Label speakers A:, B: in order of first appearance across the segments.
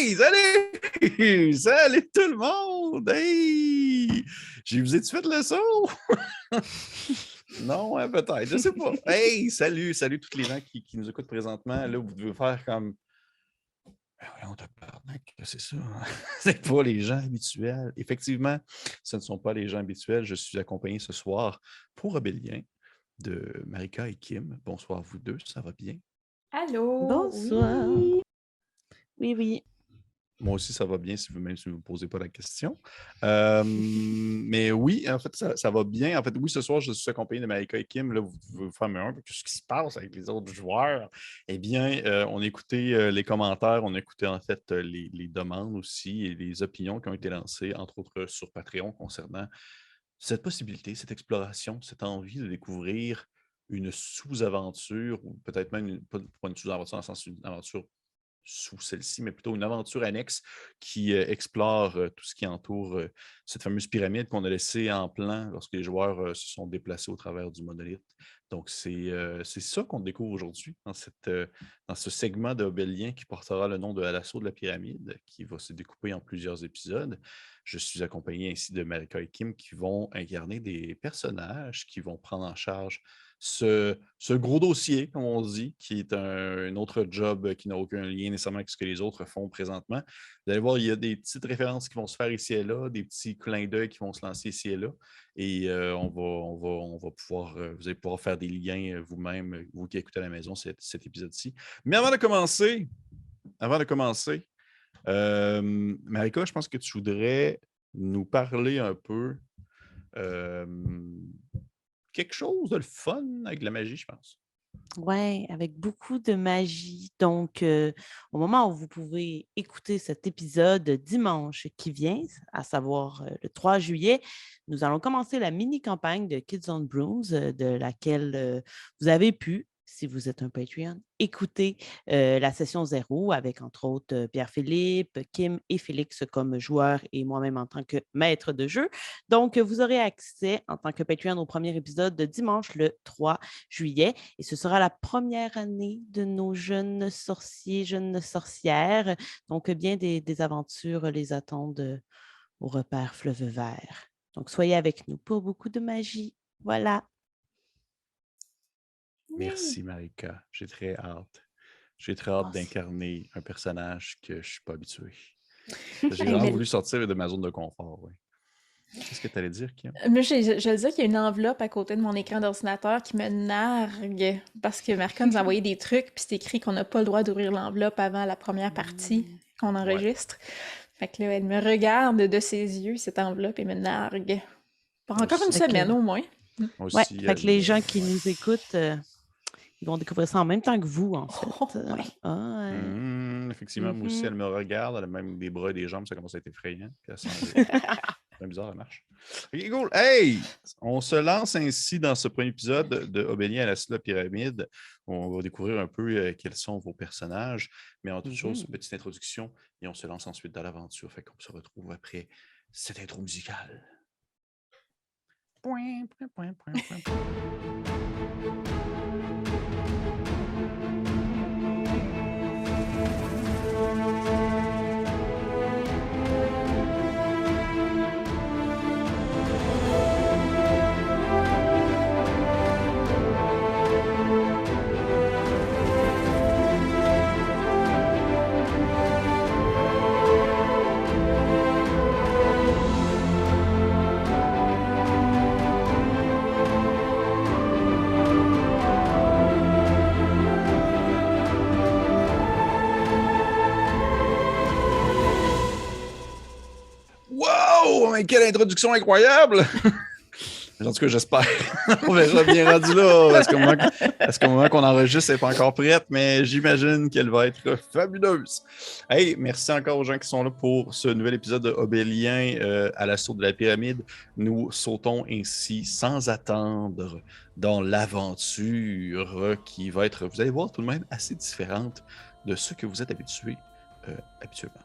A: Hey, salut! Salut tout le monde! Hey! Je vous ai-tu fait le son? Non, hein, peut-être, je sais pas. Hey, salut tous les gens qui nous écoutent présentement. Là, vous devez faire comme... On te parle, c'est ça. C'est pas les gens habituels. Effectivement, ce ne sont pas les gens habituels. Je suis accompagné ce soir pour Obélien de Marika et Kim. Bonsoir vous deux, ça va bien?
B: Allô?
C: Bonsoir.
B: Oui.
C: Oui.
A: Moi aussi, ça va bien, même si vous ne me posez pas la question. Mais oui, en fait, ça va bien. En fait, oui, ce soir, je suis accompagné de Marika et Kim. Là, vous pouvez vous faire un peu ce qui se passe avec les autres joueurs. Eh bien, on a écouté les commentaires, on a écouté en fait les demandes aussi et les opinions qui ont été lancées, entre autres sur Patreon, concernant cette possibilité, cette exploration, cette envie de découvrir une sous-aventure, ou peut-être même pas une sous-aventure dans le sens d'une aventure sous celle-ci, mais plutôt une aventure annexe qui explore tout ce qui entoure cette fameuse pyramide qu'on a laissée en plan lorsque les joueurs se sont déplacés au travers du monolithe. Donc, c'est ça qu'on découvre aujourd'hui dans ce segment de Obélien qui portera le nom de À l'assaut de la pyramide, qui va se découper en plusieurs épisodes. Je suis accompagné ainsi de Marika et Kim qui vont incarner des personnages qui vont prendre en charge ce gros dossier, comme on dit, qui est un autre job qui n'a aucun lien nécessairement avec ce que les autres font présentement. Vous allez voir, il y a des petites références qui vont se faire ici et là, des petits clins d'œil qui vont se lancer ici et là. Et on va pouvoir, vous allez pouvoir faire des liens vous-même, vous qui écoutez à la maison cet épisode-ci. Mais avant de commencer, Marika, je pense que tu voudrais nous parler un peu quelque chose de le fun avec la magie, je pense.
C: Ouais, avec beaucoup de magie. Donc, au moment où vous pouvez écouter cet épisode dimanche qui vient, à savoir le 3 juillet, nous allons commencer la mini-campagne de Kids on Brooms, de laquelle vous avez pu, si vous êtes un Patreon, écouter la session 0 avec, entre autres, Pierre-Philippe, Kim et Félix comme joueurs et moi-même en tant que maître de jeu. Donc, vous aurez accès en tant que Patreon au premier épisode de dimanche le 3 juillet. Et ce sera la première année de nos jeunes sorciers, jeunes sorcières. Donc, bien des aventures les attendent au repère Fleuve Vert. Donc, soyez avec nous pour beaucoup de magie. Voilà.
A: Merci, Marika. J'ai très hâte. J'ai très hâte d'incarner un personnage que je ne suis pas habitué. J'ai vraiment voulu sortir de ma zone de confort. Ouais. Qu'est-ce que tu allais dire, Kim?
B: Mais je veux dire qu'il y a une enveloppe à côté de mon écran d'ordinateur qui me nargue parce que Marika nous a envoyé des trucs puis c'est écrit qu'on n'a pas le droit d'ouvrir l'enveloppe avant la première partie qu'on enregistre. Fait que là, elle me regarde de ses yeux, cette enveloppe, et me nargue. Pour encore une semaine, au moins.
C: Ouais, fait que les gens qui nous écoutent, ils vont découvrir ça en même temps que vous, en fait.
A: Effectivement, moi aussi, elle me regarde, elle a même des bras et des jambes, ça commence à être effrayant. C'est bizarre, elle marche. OK, cool. Hey! On se lance ainsi dans ce premier épisode de Obélien à l'assaut de la pyramide. On va découvrir un peu quels sont vos personnages, mais en toute chose, une petite introduction, et on se lance ensuite dans l'aventure. Fait qu'on se retrouve après cette intro musicale. Point, point, point, point, point, point. Wow! Mais quelle introduction incroyable! En tout cas, j'espère. On verra bien rendu là. Parce qu'au moment qu'on enregistre, elle n'est pas encore prête, mais j'imagine qu'elle va être fabuleuse. Hey, merci encore aux gens qui sont là pour ce nouvel épisode de Obélien à l'assaut de la pyramide. Nous sautons ainsi sans attendre dans l'aventure qui va être, vous allez voir, tout de même assez différente de ce que vous êtes habitués habituellement.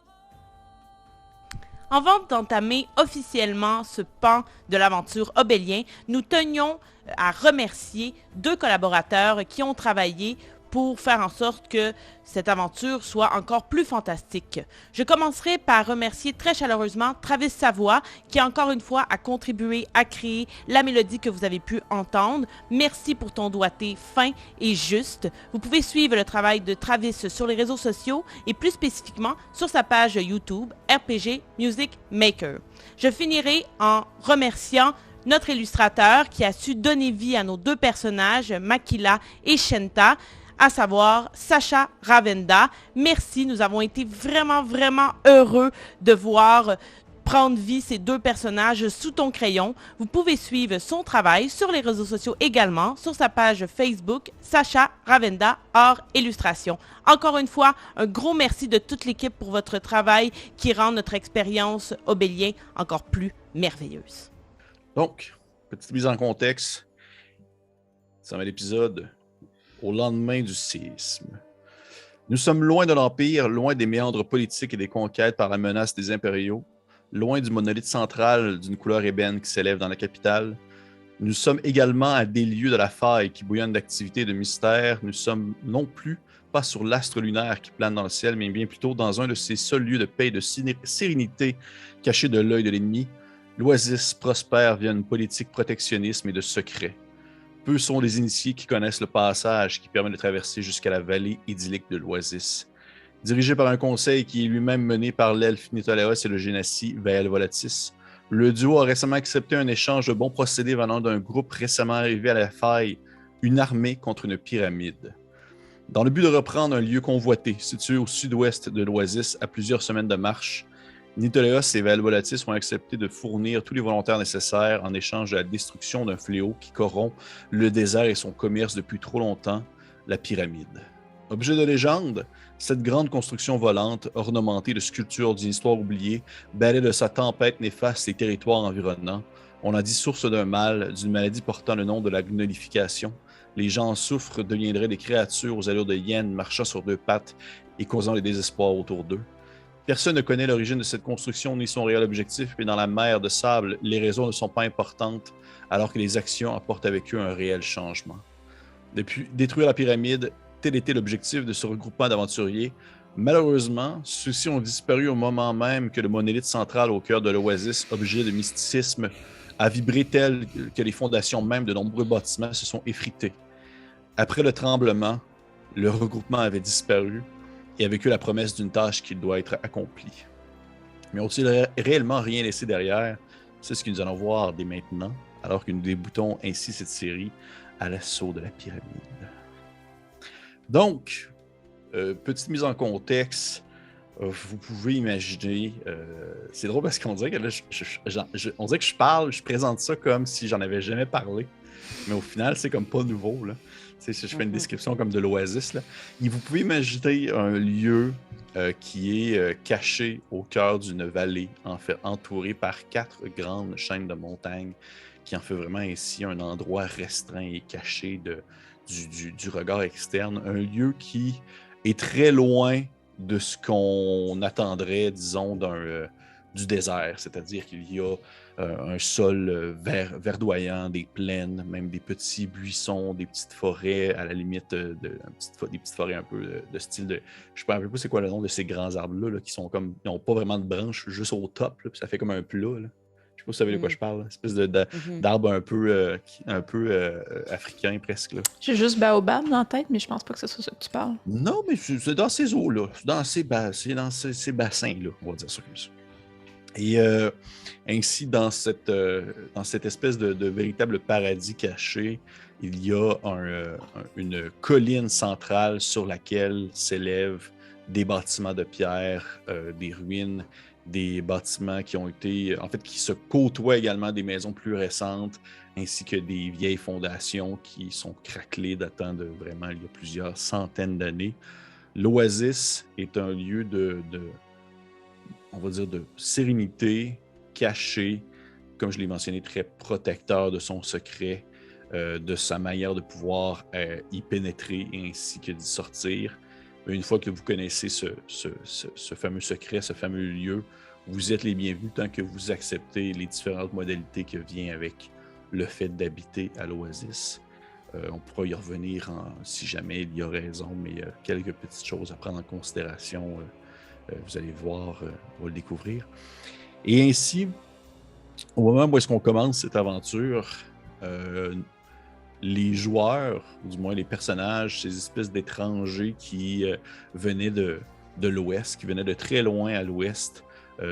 C: Avant d'entamer officiellement ce pan de l'aventure Obélien, nous tenions à remercier 2 collaborateurs qui ont travaillé pour faire en sorte que cette aventure soit encore plus fantastique. Je commencerai par remercier très chaleureusement Travis Savoie, qui encore une fois a contribué à créer la mélodie que vous avez pu entendre. Merci pour ton doigté fin et juste. Vous pouvez suivre le travail de Travis sur les réseaux sociaux et plus spécifiquement sur sa page YouTube RPG Music Maker. Je finirai en remerciant notre illustrateur qui a su donner vie à nos deux personnages, Makila et Shenta, à savoir Sacha Ravenda. Merci, nous avons été vraiment heureux de voir prendre vie ces deux personnages sous ton crayon. Vous pouvez suivre son travail sur les réseaux sociaux également, sur sa page Facebook, Sacha Ravenda Art Illustration. Encore une fois, un gros merci de toute l'équipe pour votre travail qui rend notre expérience Obélien encore plus merveilleuse.
A: Donc, petite mise en contexte, ça va l'épisode au lendemain du séisme. Nous sommes loin de l'Empire, loin des méandres politiques et des conquêtes par la menace des impériaux, loin du monolithe central d'une couleur ébène qui s'élève dans la capitale. Nous sommes également à des lieux de la faille qui bouillonnent d'activité et de mystère. Nous sommes non plus pas sur l'astre lunaire qui plane dans le ciel, mais bien plutôt dans un de ces seuls lieux de paix et de sérénité cachés de l'œil de l'ennemi. L'Oasis prospère via une politique protectionnisme et de secret. Peu sont les initiés qui connaissent le passage qui permet de traverser jusqu'à la vallée idyllique de l'Oasis. Dirigé par un conseil qui est lui-même mené par l'elfe Nitoleos et le génassi Vael Volatis, le duo a récemment accepté un échange de bons procédés venant d'un groupe récemment arrivé à la faille, une armée contre une pyramide. Dans le but de reprendre un lieu convoité, situé au sud-ouest de l'Oasis, à plusieurs semaines de marche, Nitoleos et Vael Volatis ont accepté de fournir tous les volontaires nécessaires en échange de la destruction d'un fléau qui corrompt le désert et son commerce depuis trop longtemps, la pyramide. Objet de légende, cette grande construction volante, ornementée de sculptures d'une histoire oubliée, balaie de sa tempête néfaste les territoires environnants. On a dit source d'un mal, d'une maladie portant le nom de la gnolification. Les gens en souffrent, deviendraient des créatures aux allures de hyènes marchant sur deux pattes et causant le désespoir autour d'eux. Personne ne connaît l'origine de cette construction ni son réel objectif, mais dans la mer de sable, les raisons ne sont pas importantes, alors que les actions apportent avec eux un réel changement. Depuis détruire la pyramide, tel était l'objectif de ce regroupement d'aventuriers. Malheureusement, ceux-ci ont disparu au moment même que le monolithe central au cœur de l'Oasis, objet de mysticisme, a vibré tel que les fondations même de nombreux bâtiments se sont effritées. Après le tremblement, le regroupement avait disparu, et avec eux la promesse d'une tâche qui doit être accomplie. Mais ont-ils réellement rien laissé derrière? C'est ce que nous allons voir dès maintenant, alors que nous débutons ainsi cette série à l'assaut de la pyramide. Donc, petite mise en contexte, vous pouvez imaginer, c'est drôle parce qu'on dirait que là, on dirait que je présente ça comme si j'en avais jamais parlé, mais au final, c'est comme pas nouveau, là. Si je fais une description comme de l'Oasis, là. Et vous pouvez imaginer un lieu qui est caché au cœur d'une vallée, en fait, entouré par 4 grandes chaînes de montagnes, qui en fait vraiment ici un endroit restreint et caché du regard externe. Un lieu qui est très loin de ce qu'on attendrait, disons, du désert, c'est-à-dire qu'il y a un sol verdoyant, des plaines, même des petits buissons, des petites forêts, à la limite, des petites forêts un peu de style de... Je ne me rappelle pas c'est quoi le nom de ces grands arbres-là, là, qui sont comme... Ils n'ont pas vraiment de branches, juste au top, là, puis ça fait comme un plat, là. Je sais pas si vous savez de quoi je parle, une espèce d'arbre un peu africain presque, là.
B: J'ai juste Baobab dans la tête, mais je pense pas que c'est ça que tu parles.
A: Non, mais c'est dans ces eaux-là, c'est dans ces bassins-là, on va dire ça comme ça. Et ainsi, dans cette espèce de véritable paradis caché, il y a une colline centrale sur laquelle s'élèvent des bâtiments de pierre, des ruines, des bâtiments qui ont été, en fait, qui se côtoient également des maisons plus récentes, ainsi que des vieilles fondations qui sont craquelées datant de vraiment il y a plusieurs centaines d'années. L'Oasis est un lieu on va dire, de sérénité, caché, comme je l'ai mentionné, très protecteur de son secret, de sa manière de pouvoir y pénétrer ainsi que d'y sortir. Mais une fois que vous connaissez ce fameux secret, ce fameux lieu, vous êtes les bienvenus tant que vous acceptez les différentes modalités que vient avec le fait d'habiter à l'Oasis. On pourra y revenir si jamais il y a raison, mais il y a quelques petites choses à prendre en considération. Vous allez voir, on va le découvrir. Et ainsi, au moment où est-ce qu'on commence cette aventure, les joueurs, du moins les personnages, ces espèces d'étrangers qui venaient de l'ouest, qui venaient de très loin à l'ouest,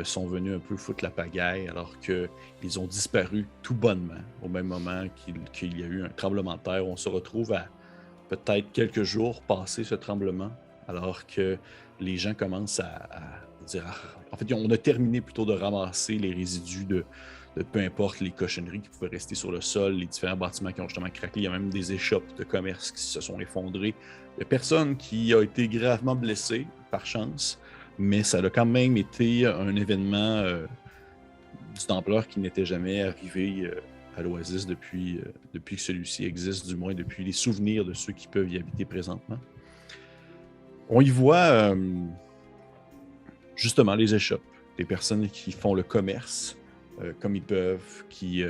A: sont venus un peu foutre la pagaille alors qu'ils ont disparu tout bonnement au même moment qu'il y a eu un tremblement de terre. On se retrouve à peut-être quelques jours passé ce tremblement alors que les gens commencent à dire... En fait, on a terminé plutôt de ramasser les résidus de peu importe les cochonneries qui pouvaient rester sur le sol, les différents bâtiments qui ont justement craqué. Il y a même des échoppes de commerce qui se sont effondrées. Il n'y a personne qui a été gravement blessé, par chance, mais ça a quand même été un événement d'une ampleur qui n'était jamais arrivé à l'Oasis depuis que celui-ci existe, du moins depuis les souvenirs de ceux qui peuvent y habiter présentement. On y voit justement les échoppes, des personnes qui font le commerce comme ils peuvent, qui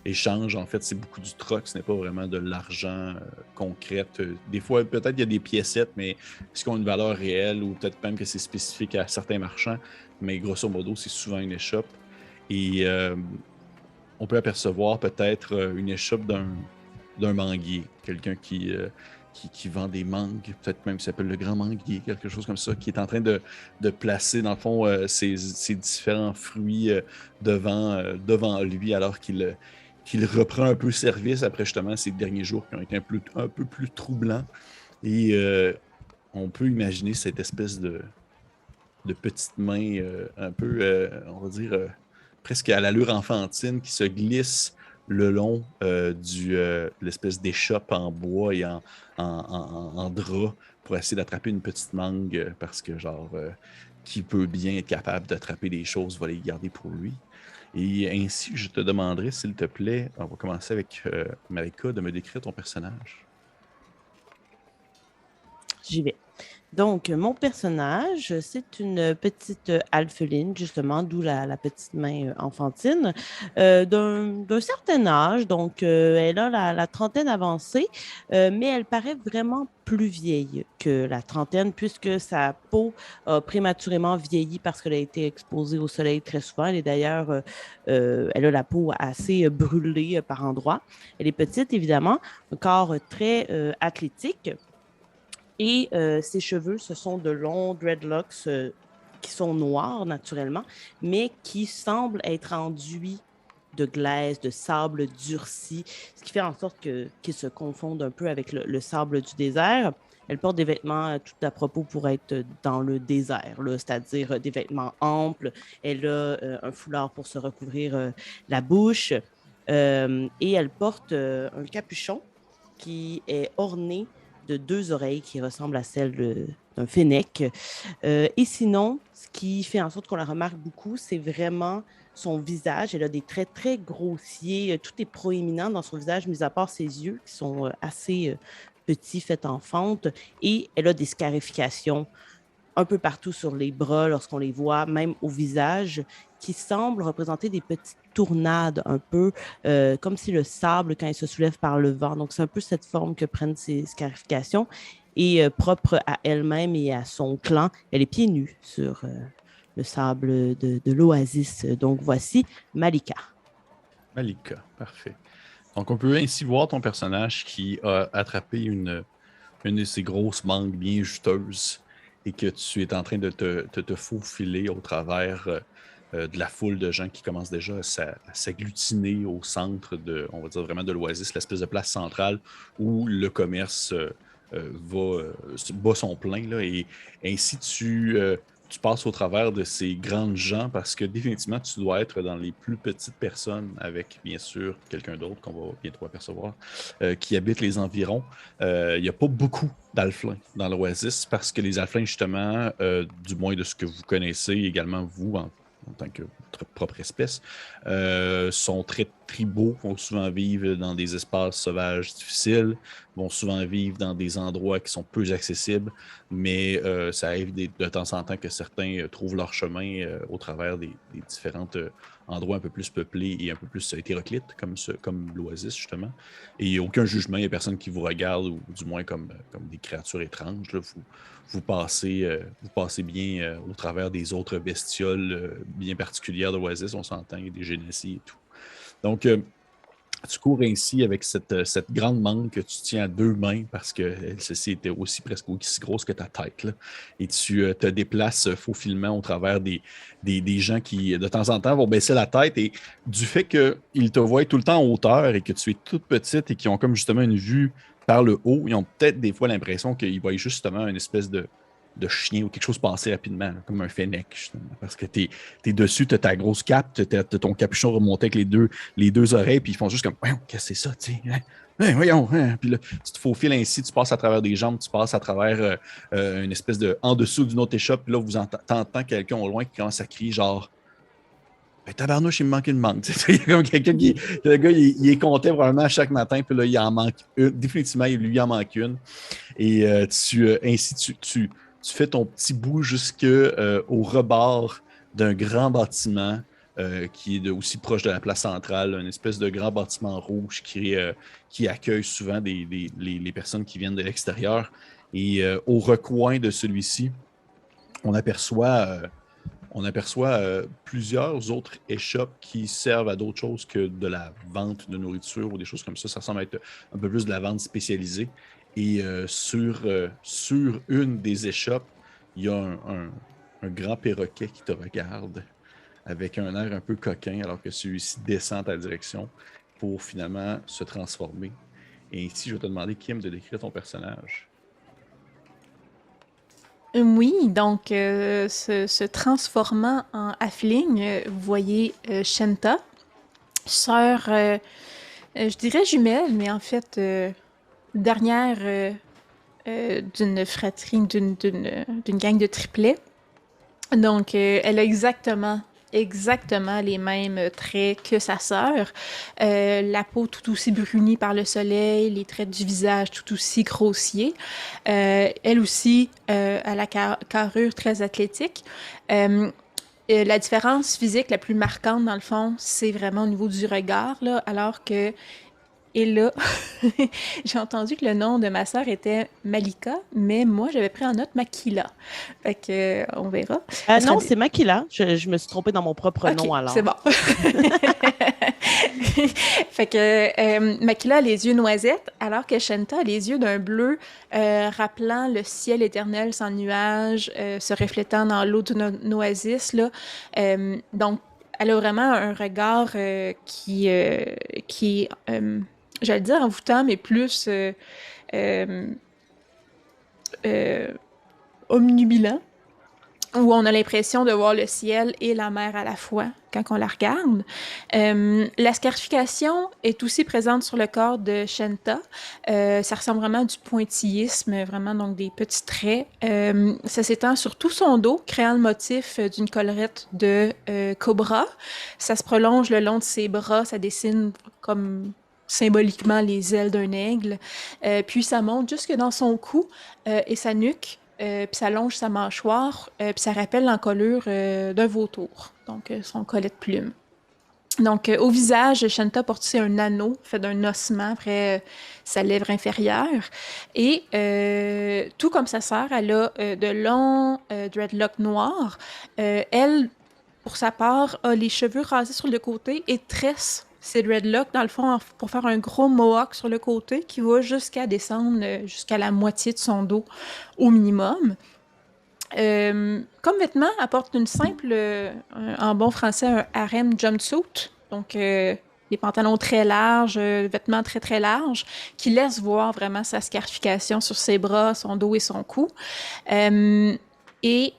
A: échangent. En fait, c'est beaucoup du troc, ce n'est pas vraiment de l'argent concret. Des fois, peut-être il y a des piécettes, mais est-ce qu'ils ont une valeur réelle ou peut-être même que c'est spécifique à certains marchands, mais grosso modo, c'est souvent une échoppe. Et on peut apercevoir peut-être une échoppe d'un manguier, quelqu'un qui vend des mangues, peut-être même qui s'appelle le grand manguier, quelque chose comme ça, qui est en train de placer, dans le fond, ses différents fruits devant lui, alors qu'il reprend un peu service après justement ces derniers jours qui ont été un peu plus troublants. Et on peut imaginer cette espèce de petite main un peu, on va dire, presque à l'allure enfantine qui se glisse le long de l'espèce d'échoppe en bois et en drap pour essayer d'attraper une petite mangue parce que, genre, qui peut bien être capable d'attraper des choses va les garder pour lui. Et ainsi, je te demanderai, s'il te plaît, on va commencer avec Marika, de me décrire ton personnage.
C: J'y vais. Donc, mon personnage, c'est une petite alpheline, justement, d'où la petite main enfantine, d'un certain âge. Donc, elle a la trentaine avancée, mais elle paraît vraiment plus vieille que la trentaine, puisque sa peau a prématurément vieilli parce qu'elle a été exposée au soleil très souvent. Elle est d'ailleurs, elle a la peau assez brûlée par endroits. Elle est petite, évidemment, un corps très athlétique. Et ses cheveux, ce sont de longs dreadlocks qui sont noirs naturellement, mais qui semblent être enduits de glaise, de sable durci, ce qui fait en sorte qu'ils se confondent un peu avec le sable du désert. Elle porte des vêtements tout à propos pour être dans le désert, c'est-à-dire des vêtements amples. Elle a un foulard pour se recouvrir la bouche et elle porte un capuchon qui est orné de 2 oreilles qui ressemblent à celles d'un fennec. Et sinon, ce qui fait en sorte qu'on la remarque beaucoup, c'est vraiment son visage. Elle a des traits très grossiers. Tout est proéminent dans son visage, mis à part ses yeux qui sont assez petits, faits en fente. Et elle a des scarifications un peu partout sur les bras lorsqu'on les voit, même au visage, qui semblent représenter des petites tournades un peu, comme si le sable, quand il se soulève par le vent. Donc, c'est un peu cette forme que prennent ces scarifications. Et propre à elle-même et à son clan, elle est pieds nus sur le sable de l'oasis. Donc, voici Malika.
A: Malika, parfait. Donc, on peut ainsi voir ton personnage qui a attrapé une de ces grosses mangues bien juteuses et que tu es en train de te faufiler au travers de la foule de gens qui commencent déjà à s'agglutiner au centre on va dire vraiment de l'Oasis, l'espèce de place centrale où le commerce bat son plein. Là, et ainsi, tu passes au travers de ces grandes gens parce que définitivement, tu dois être dans les plus petites personnes avec, bien sûr, quelqu'un d'autre qu'on va bientôt apercevoir, qui habite les environs. Il n'y a pas beaucoup d'Alflins dans l'Oasis parce que les Alflins, justement, du moins de ce que vous connaissez, également vous, en tant que propre espèce, sont très tribaux, vont souvent vivre dans des espaces sauvages difficiles, vont souvent vivre dans des endroits qui sont peu accessibles, mais ça arrive de temps en temps que certains trouvent leur chemin au travers des différentes endroits un peu plus peuplés et un peu plus hétéroclites, comme l'Oasis, justement. Et il n'y a aucun jugement, il n'y a personne qui vous regarde, ou du moins comme des créatures étranges. Là. Vous passez bien au travers des autres bestioles bien particulières d'Oasis, on s'entend, il y a des génésies et tout. Donc, tu cours ainsi avec cette grande mangue que tu tiens à 2 mains parce que celle-ci était presque aussi grosse que ta tête. Là. Et tu te déplaces faufilement au travers des gens qui, de temps en temps, vont baisser la tête. Et du fait qu'ils te voient tout le temps en hauteur et que tu es toute petite et qu'ils ont comme justement une vue par le haut, ils ont peut-être des fois l'impression qu'ils voient justement une espèce de chien ou quelque chose passer rapidement, là, comme un fennec, justement. Parce que t'es dessus, t'as ta grosse cape, t'as ton capuchon remonté avec les deux oreilles, puis ils font juste comme, voyons, qu'est-ce que c'est ça, tu sais? Voyons, hein? Puis là, tu te faufiles ainsi, tu passes à travers des jambes, tu passes à travers une espèce de, en dessous d'une autre échoppe, puis là, t'entends quelqu'un au loin qui commence à crier, genre, ben, tabarnouche, il me manque une mangue. Il y a comme quelqu'un qui. Le gars, il est compté probablement chaque matin, puis là, il en manque une. Définitivement, il lui en manque une. Et ainsi, tu fais ton petit bout jusqu'au rebord d'un grand bâtiment qui est aussi proche de la place centrale, une espèce de grand bâtiment rouge qui accueille souvent les personnes qui viennent de l'extérieur. Et au recoin de celui-ci, on aperçoit plusieurs autres échoppes qui servent à d'autres choses que de la vente de nourriture ou des choses comme ça. Ça semble être un peu plus de la vente spécialisée. Et sur une des échoppes, il y a un grand perroquet qui te regarde avec un air un peu coquin alors que celui-ci descend ta direction pour finalement se transformer. Et ici, je vais te demander, Kim, de décrire ton personnage.
B: Oui, donc se transformant en halfling, vous voyez Shenta, sœur, je dirais jumelle, mais en fait dernière d'une fratrie, d'une gang de triplets. Donc, elle a exactement les mêmes traits que sa sœur. La peau tout aussi brunie par le soleil, les traits du visage tout aussi grossiers. Elle aussi a la carrure très athlétique. La différence physique la plus marquante, dans le fond, c'est vraiment au niveau du regard, là, alors que et là, j'ai entendu que le nom de ma sœur était Malika, mais moi, j'avais pris en note Makila. Fait que, on verra.
C: Non, c'est Makila. Je me suis trompée dans mon propre nom, alors.
B: C'est bon. Fait que Makila a les yeux noisettes, alors que Shenta a les yeux d'un bleu rappelant le ciel éternel sans nuages, se reflétant dans l'eau d'une oasis, là. Donc, elle a vraiment un regard qui est j'allais dire envoûtant, mais plus omnubilant, où on a l'impression de voir le ciel et la mer à la fois quand on la regarde. La scarification est aussi présente sur le corps de Shenta. Ça ressemble vraiment à du pointillisme, vraiment donc des petits traits. Ça s'étend sur tout son dos, créant le motif d'une collerette de cobra. Ça se prolonge le long de ses bras, ça dessine comme symboliquement les ailes d'un aigle. Puis ça monte jusque dans son cou et sa nuque. Puis ça longe sa mâchoire, puis ça rappelle l'encolure d'un vautour, donc son collet de plume. Donc, au visage, Shanta porte aussi un anneau fait d'un ossement près sa lèvre inférieure. Et tout comme sa sœur, elle a de longs dreadlocks noirs. Elle, pour sa part, a les cheveux rasés sur le côté et tresse ses dreadlocks, dans le fond, pour faire un gros mohawk sur le côté qui va jusqu'à descendre jusqu'à la moitié de son dos au minimum. Comme vêtement, elle porte une simple, en bon français, un harem jumpsuit. Donc, des pantalons très larges, vêtements très très larges, qui laissent voir vraiment sa scarification sur ses bras, son dos et son cou. Et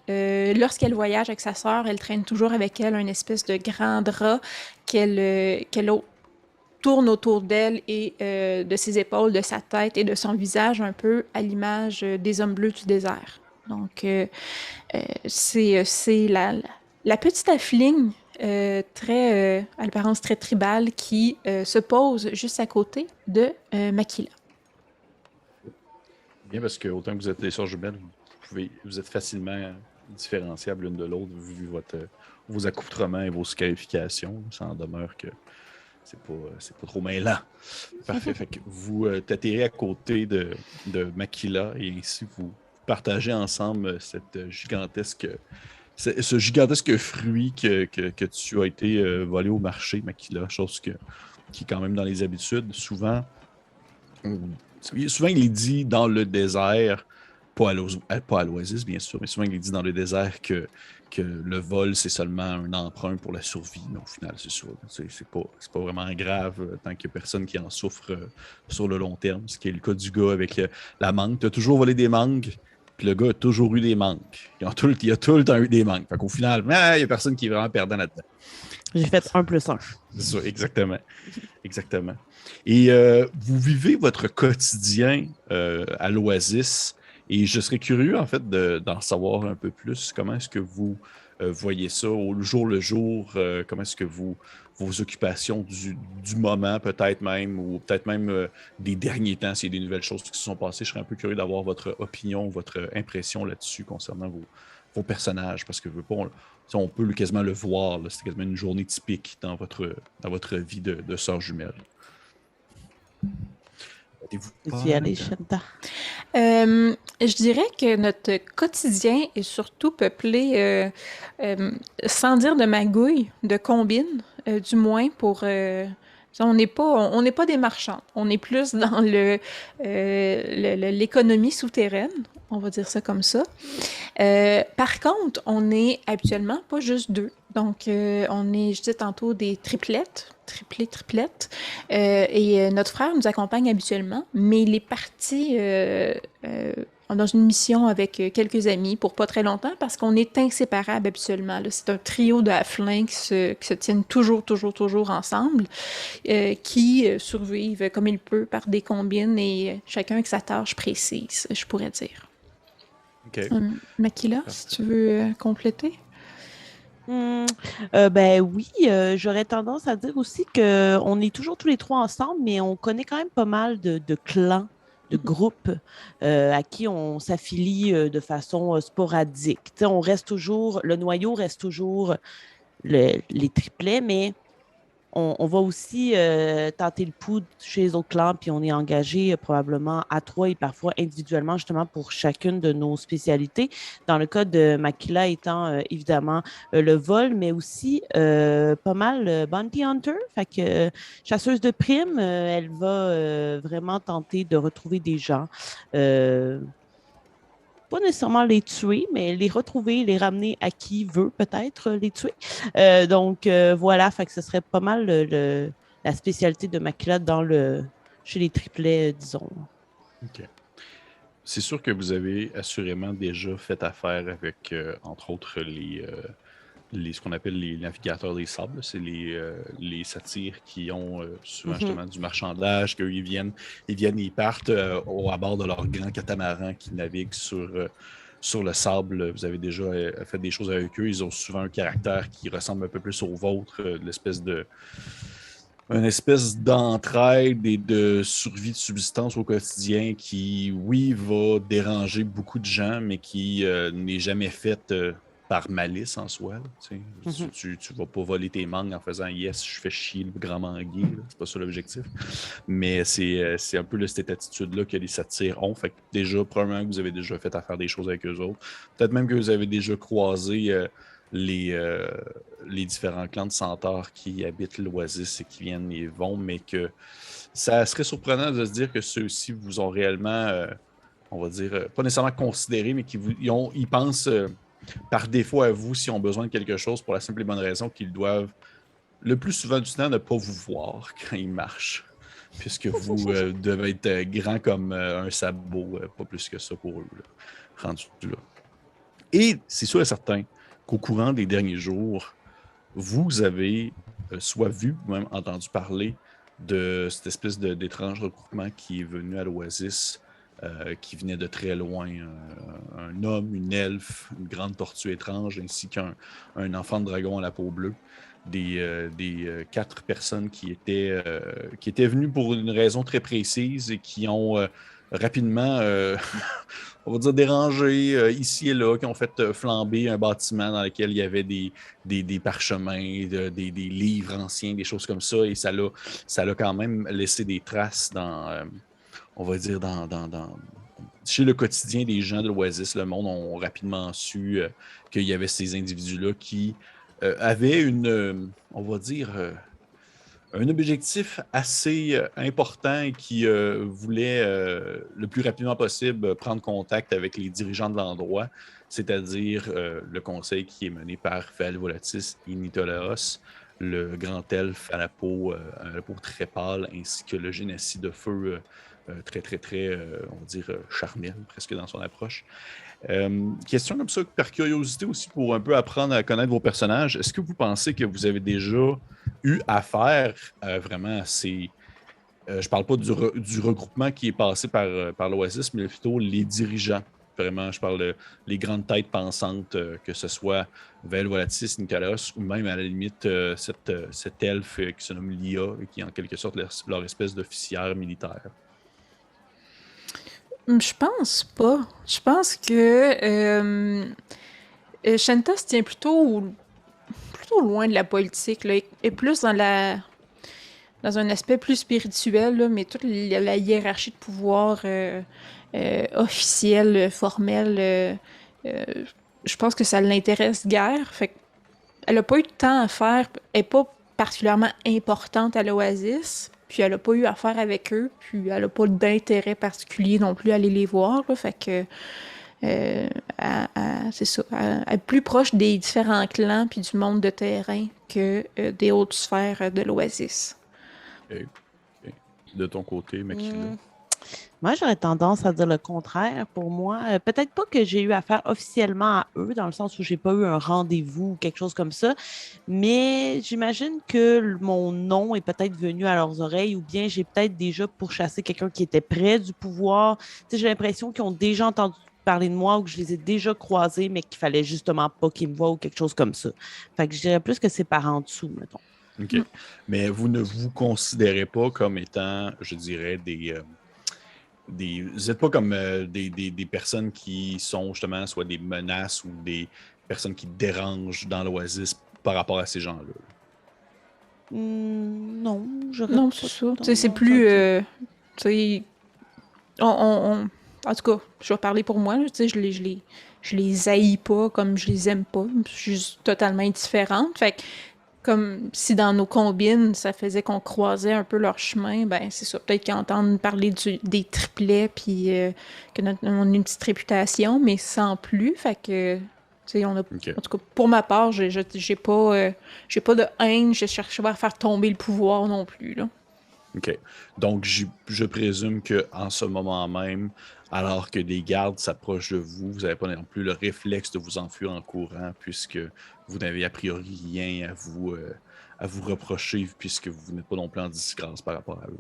B: lorsqu'elle voyage avec sa sœur, elle traîne toujours avec elle un espèce de grand drap qu'elle tourne autour d'elle et de ses épaules, de sa tête et de son visage, un peu à l'image des hommes bleus du désert. Donc, c'est La petite halfling, à l'apparence très tribale, qui se pose juste à côté de Makila.
A: Bien, parce que autant que vous êtes des sœurs jumelles, vous êtes facilement différenciables l'une de l'autre vu vos accoutrements et vos scarifications. Ça en demeure que c'est pas trop mêlant. Parfait. Fait que vous t'atterrez à côté de Makila et ainsi vous partagez ensemble ce gigantesque fruit que tu as été volé au marché, Makila, chose qui est quand même dans les habitudes. Souvent, il est dit dans le désert, pas à l'Oasis, bien sûr, mais souvent il est dit dans le désert que le vol, c'est seulement un emprunt pour la survie. Mais au final, c'est ça. C'est pas vraiment grave tant qu'il n'y a personne qui en souffre sur le long terme. Ce qui est le cas du gars avec la mangue. Tu as toujours volé des mangues, puis le gars a toujours eu des mangues. Il a tout le temps eu des mangues. Fait qu'au final, il n'y a personne qui est vraiment perdant là-dedans.
C: J'ai fait 1+1.
A: C'est ça, exactement. Exactement. Et vous vivez votre quotidien à l'Oasis et je serais curieux, en fait, d'en savoir un peu plus. Comment est-ce que vous voyez ça au jour le jour? Comment est-ce que vos occupations du moment, peut-être même, ou peut-être même des derniers temps, s'il y a des nouvelles choses qui se sont passées, je serais un peu curieux d'avoir votre opinion, votre impression là-dessus concernant vos personnages, parce que on peut quasiment le voir. C'est quasiment une journée typique dans votre vie de sœur jumelle.
C: Tu y allais, Shanta?
B: Je dirais que notre quotidien est surtout peuplé, sans dire de magouilles, de combines, du moins pour... on n'est pas des marchands. On est plus dans l'économie souterraine, on va dire ça comme ça. Par contre, on est habituellement pas juste deux. Donc, on est, je disais tantôt, des triplettes. Et notre frère nous accompagne habituellement, mais il est parti dans une mission avec quelques amis pour pas très longtemps parce qu'on est inséparables habituellement. Là. C'est un trio de halflings qui se tiennent toujours ensemble, qui survivent comme ils peuvent par des combines et chacun avec sa tâche précise, je pourrais dire.
A: OK.
B: Makila, si tu veux compléter.
C: Ben oui, j'aurais tendance à dire aussi qu'on est toujours tous les trois ensemble, mais on connaît quand même pas mal de clans, de groupes à qui on s'affilie de façon sporadique. T'sais, le noyau reste toujours les triplets, mais on va aussi tenter le pouls chez les autres clans, puis on est engagé probablement à 3 et parfois individuellement, justement, pour chacune de nos spécialités. Dans le cas de Makila étant évidemment le vol, mais aussi pas mal Bounty Hunter, fait que chasseuse de primes, elle va vraiment tenter de retrouver des gens. Pas nécessairement les tuer, mais les retrouver, les ramener à qui veut peut-être les tuer. Donc voilà, fait que ce serait pas mal la spécialité de Makila chez les triplets, disons.
A: OK. C'est sûr que vous avez assurément déjà fait affaire avec, entre autres, ce qu'on appelle les navigateurs des sables. C'est les satyres qui ont souvent justement du marchandage, qu'eux, ils viennent, ils partent à bord de leur grand catamaran qui navigue sur le sable. Vous avez déjà fait des choses avec eux. Ils ont souvent un caractère qui ressemble un peu plus au vôtre, une espèce d'entraide et de survie de subsistance au quotidien qui, oui, va déranger beaucoup de gens, mais qui n'est jamais faite par malice en soi. Là, tu vas pas voler tes mangues en faisant « yes, je fais chier le grand manguier ». C'est pas ça l'objectif. Mais c'est un peu cette attitude-là que les satyres ont. Fait que déjà, probablement que vous avez déjà fait affaire des choses avec eux autres. Peut-être même que vous avez déjà croisé les différents clans de centaures qui habitent l'Oasis et qui viennent et vont, mais que ça serait surprenant de se dire que ceux-ci vous ont réellement, on va dire, pas nécessairement considéré, mais ils pensent par défaut à vous s'ils ont besoin de quelque chose pour la simple et bonne raison qu'ils doivent, le plus souvent du temps, ne pas vous voir quand ils marchent, puisque vous devez être grand comme un sabot, pas plus que ça pour eux, là, rendu là. Et c'est sûr et certain qu'au courant des derniers jours, vous avez soit vu ou même entendu parler de cette espèce d'étrange regroupement qui est venu à l'Oasis qui venait de très loin, un homme, une elfe, une grande tortue étrange, ainsi qu'un enfant de dragon à la peau bleue. Des 4 personnes qui étaient venues pour une raison très précise et qui ont rapidement, on va dire, dérangé ici et là, qui ont fait flamber un bâtiment dans lequel il y avait des parchemins, des livres anciens, des choses comme ça, et ça l'a quand même laissé des traces on va dire, chez le quotidien des gens de l'Oasis. Le monde ont rapidement su qu'il y avait ces individus-là qui avaient on va dire, un objectif assez important et qui voulait le plus rapidement possible prendre contact avec les dirigeants de l'endroit, c'est-à-dire le conseil qui est mené par Val Volatis et Nitolaos, le grand elfe à la peau très pâle, ainsi que le génocide de feu très, très, très, on va dire, charnel, presque dans son approche. Question comme ça, par curiosité aussi, pour un peu apprendre à connaître vos personnages, est-ce que vous pensez que vous avez déjà eu affaire vraiment à ces... je parle pas du regroupement qui est passé par l'Oasis, mais plutôt les dirigeants. Vraiment, je parle les grandes têtes pensantes, que ce soit Vel Volatis, Nicolas, ou même à la limite cet elfe qui se nomme Lia, et qui est en quelque sorte leur espèce d'officière militaire.
B: Je pense pas. Je pense que Shanta se tient plutôt loin de la politique, là, et plus dans un aspect plus spirituel, là, mais toute la hiérarchie de pouvoir officielle, formelle, euh, je pense que ça l'intéresse guère. Fait elle a pas eu de temps à faire, elle est pas particulièrement importante à l'Oasis, puis elle a pas eu affaire avec eux, puis elle a pas d'intérêt particulier non plus à aller les voir, là, fait que c'est ça, elle est plus proche des différents clans puis du monde de terrain que des hautes sphères de l'Oasis.
A: Okay. Okay. De ton côté, Makila?
C: Moi, j'aurais tendance à dire le contraire. Pour moi, peut-être pas que j'ai eu affaire officiellement à eux, dans le sens où j'ai pas eu un rendez-vous ou quelque chose comme ça, mais j'imagine que mon nom est peut-être venu à leurs oreilles ou bien j'ai peut-être déjà pourchassé quelqu'un qui était près du pouvoir. Tu sais, j'ai l'impression qu'ils ont déjà entendu parler de moi ou que je les ai déjà croisés, mais qu'il fallait justement pas qu'ils me voient ou quelque chose comme ça. Fait que je dirais plus que c'est par en dessous, mettons.
A: OK. Mais vous ne vous considérez pas comme étant, je dirais, vous n'êtes pas comme des personnes qui sont justement soit des menaces ou des personnes qui dérangent dans l'Oasis par rapport à ces gens-là.
C: Non, j'aurais
B: Non, c'est
C: pas
B: ça. Tu sais, c'est
C: tendance à
B: plus.
C: dire.
B: Tu sais, en tout cas, je vais parler pour moi, là, tu sais, je les haïs pas comme je les aime pas. Je suis juste totalement indifférente. Fait que, comme si dans nos combines, ça faisait qu'on croisait un peu leur chemin, ben c'est ça. Peut-être qu'ils entendent parler des triplets, puis on a une petite réputation, mais sans plus. Fait que, tu sais, on a.
A: OK.
B: En tout cas, pour ma part, j'ai pas de haine, je cherche pas à faire tomber le pouvoir non plus, là.
A: OK. Donc, je présume qu'en ce moment même, alors que des gardes s'approchent de vous, vous n'avez pas non plus le réflexe de vous enfuir en courant, puisque vous n'avez a priori rien à vous reprocher, puisque vous n'êtes pas non plus en disgrâce par rapport à eux.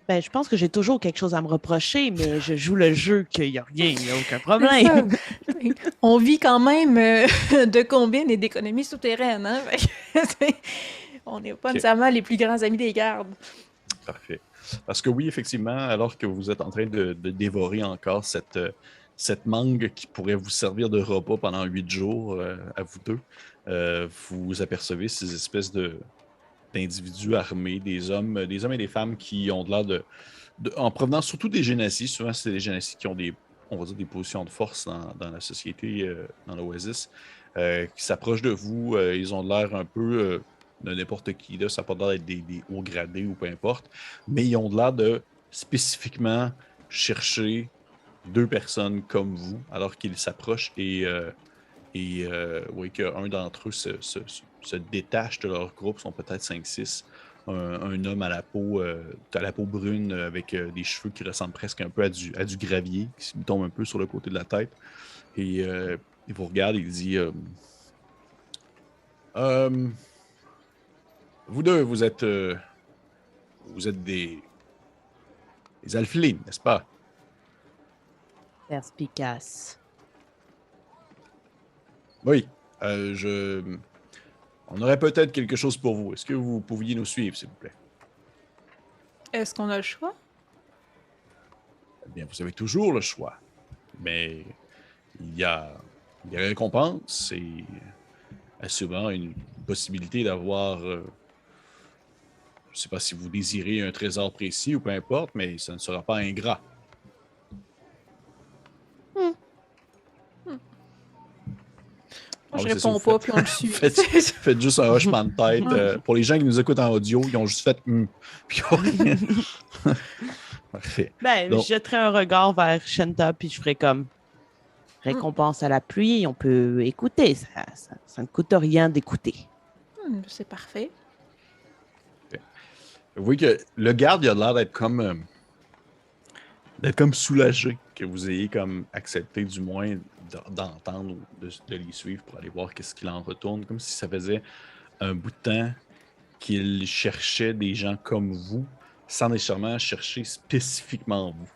C: Ben, je pense que j'ai toujours quelque chose à me reprocher, mais je joue le jeu qu'il n'y a rien, il n'y a aucun
B: C'est ça.
C: problème.
B: On vit quand même de combines et d'économies souterraines, hein? Fait que, on n'est pas
A: OK.
B: nécessairement les plus grands amis des gardes.
A: Parfait. Parce que oui, effectivement, alors que vous êtes en train de dévorer encore cette mangue qui pourrait vous servir de repas pendant 8 jours à vous deux, vous apercevez ces espèces d'individus armés, des hommes et des femmes qui ont de l'air en provenance surtout des génocides. Souvent, c'est des génocides qui ont on va dire, des positions de force dans la société, dans l'Oasis, qui s'approchent de vous. Ils ont de l'air un peu de n'importe qui. Là. Ça n'a pas l'air d'être des hauts gradés ou peu importe. Mais ils ont de l'air de spécifiquement chercher 2 personnes comme vous, alors qu'ils s'approchent et oui, qu'un d'entre eux se détache de leur groupe, sont peut-être 5-6. Un homme à la peau brune avec des cheveux qui ressemblent presque un peu à du gravier, qui lui tombe un peu sur le côté de la tête. Et il vous regarde et il dit Euh, vous deux, vous êtes des Les alphilines, n'est-ce pas?
C: Perspicace.
A: Oui. On aurait peut-être quelque chose pour vous. Est-ce que vous pouviez nous suivre, s'il vous plaît?
B: Est-ce qu'on a le choix?
A: Eh bien, vous avez toujours le choix. Mais il y a des récompenses et souvent une possibilité d'avoir... je ne sais pas si vous désirez un trésor précis ou peu importe, mais ça ne sera pas ingrat.
B: Moi, je
A: oui, c'est ça,
B: réponds
A: vous
B: pas,
A: faites.
B: puis on le suit.
A: Faites juste un hochement de tête.
B: Ouais.
A: Pour les gens qui nous écoutent en audio, ils ont juste fait Puis Parfait.
C: Ben,
A: Donc,
C: je jetterai un regard vers Shanta, puis je ferai comme récompense à la pluie, on peut écouter. Ça ne coûte rien d'écouter.
B: C'est parfait.
A: vous voyez que le garde, il a l'air d'être comme soulagé que vous ayez comme accepté du moins d'entendre ou de les suivre pour aller voir qu'est-ce qu'il en retourne, comme si ça faisait un bout de temps qu'il cherchait des gens comme vous sans nécessairement chercher spécifiquement vous.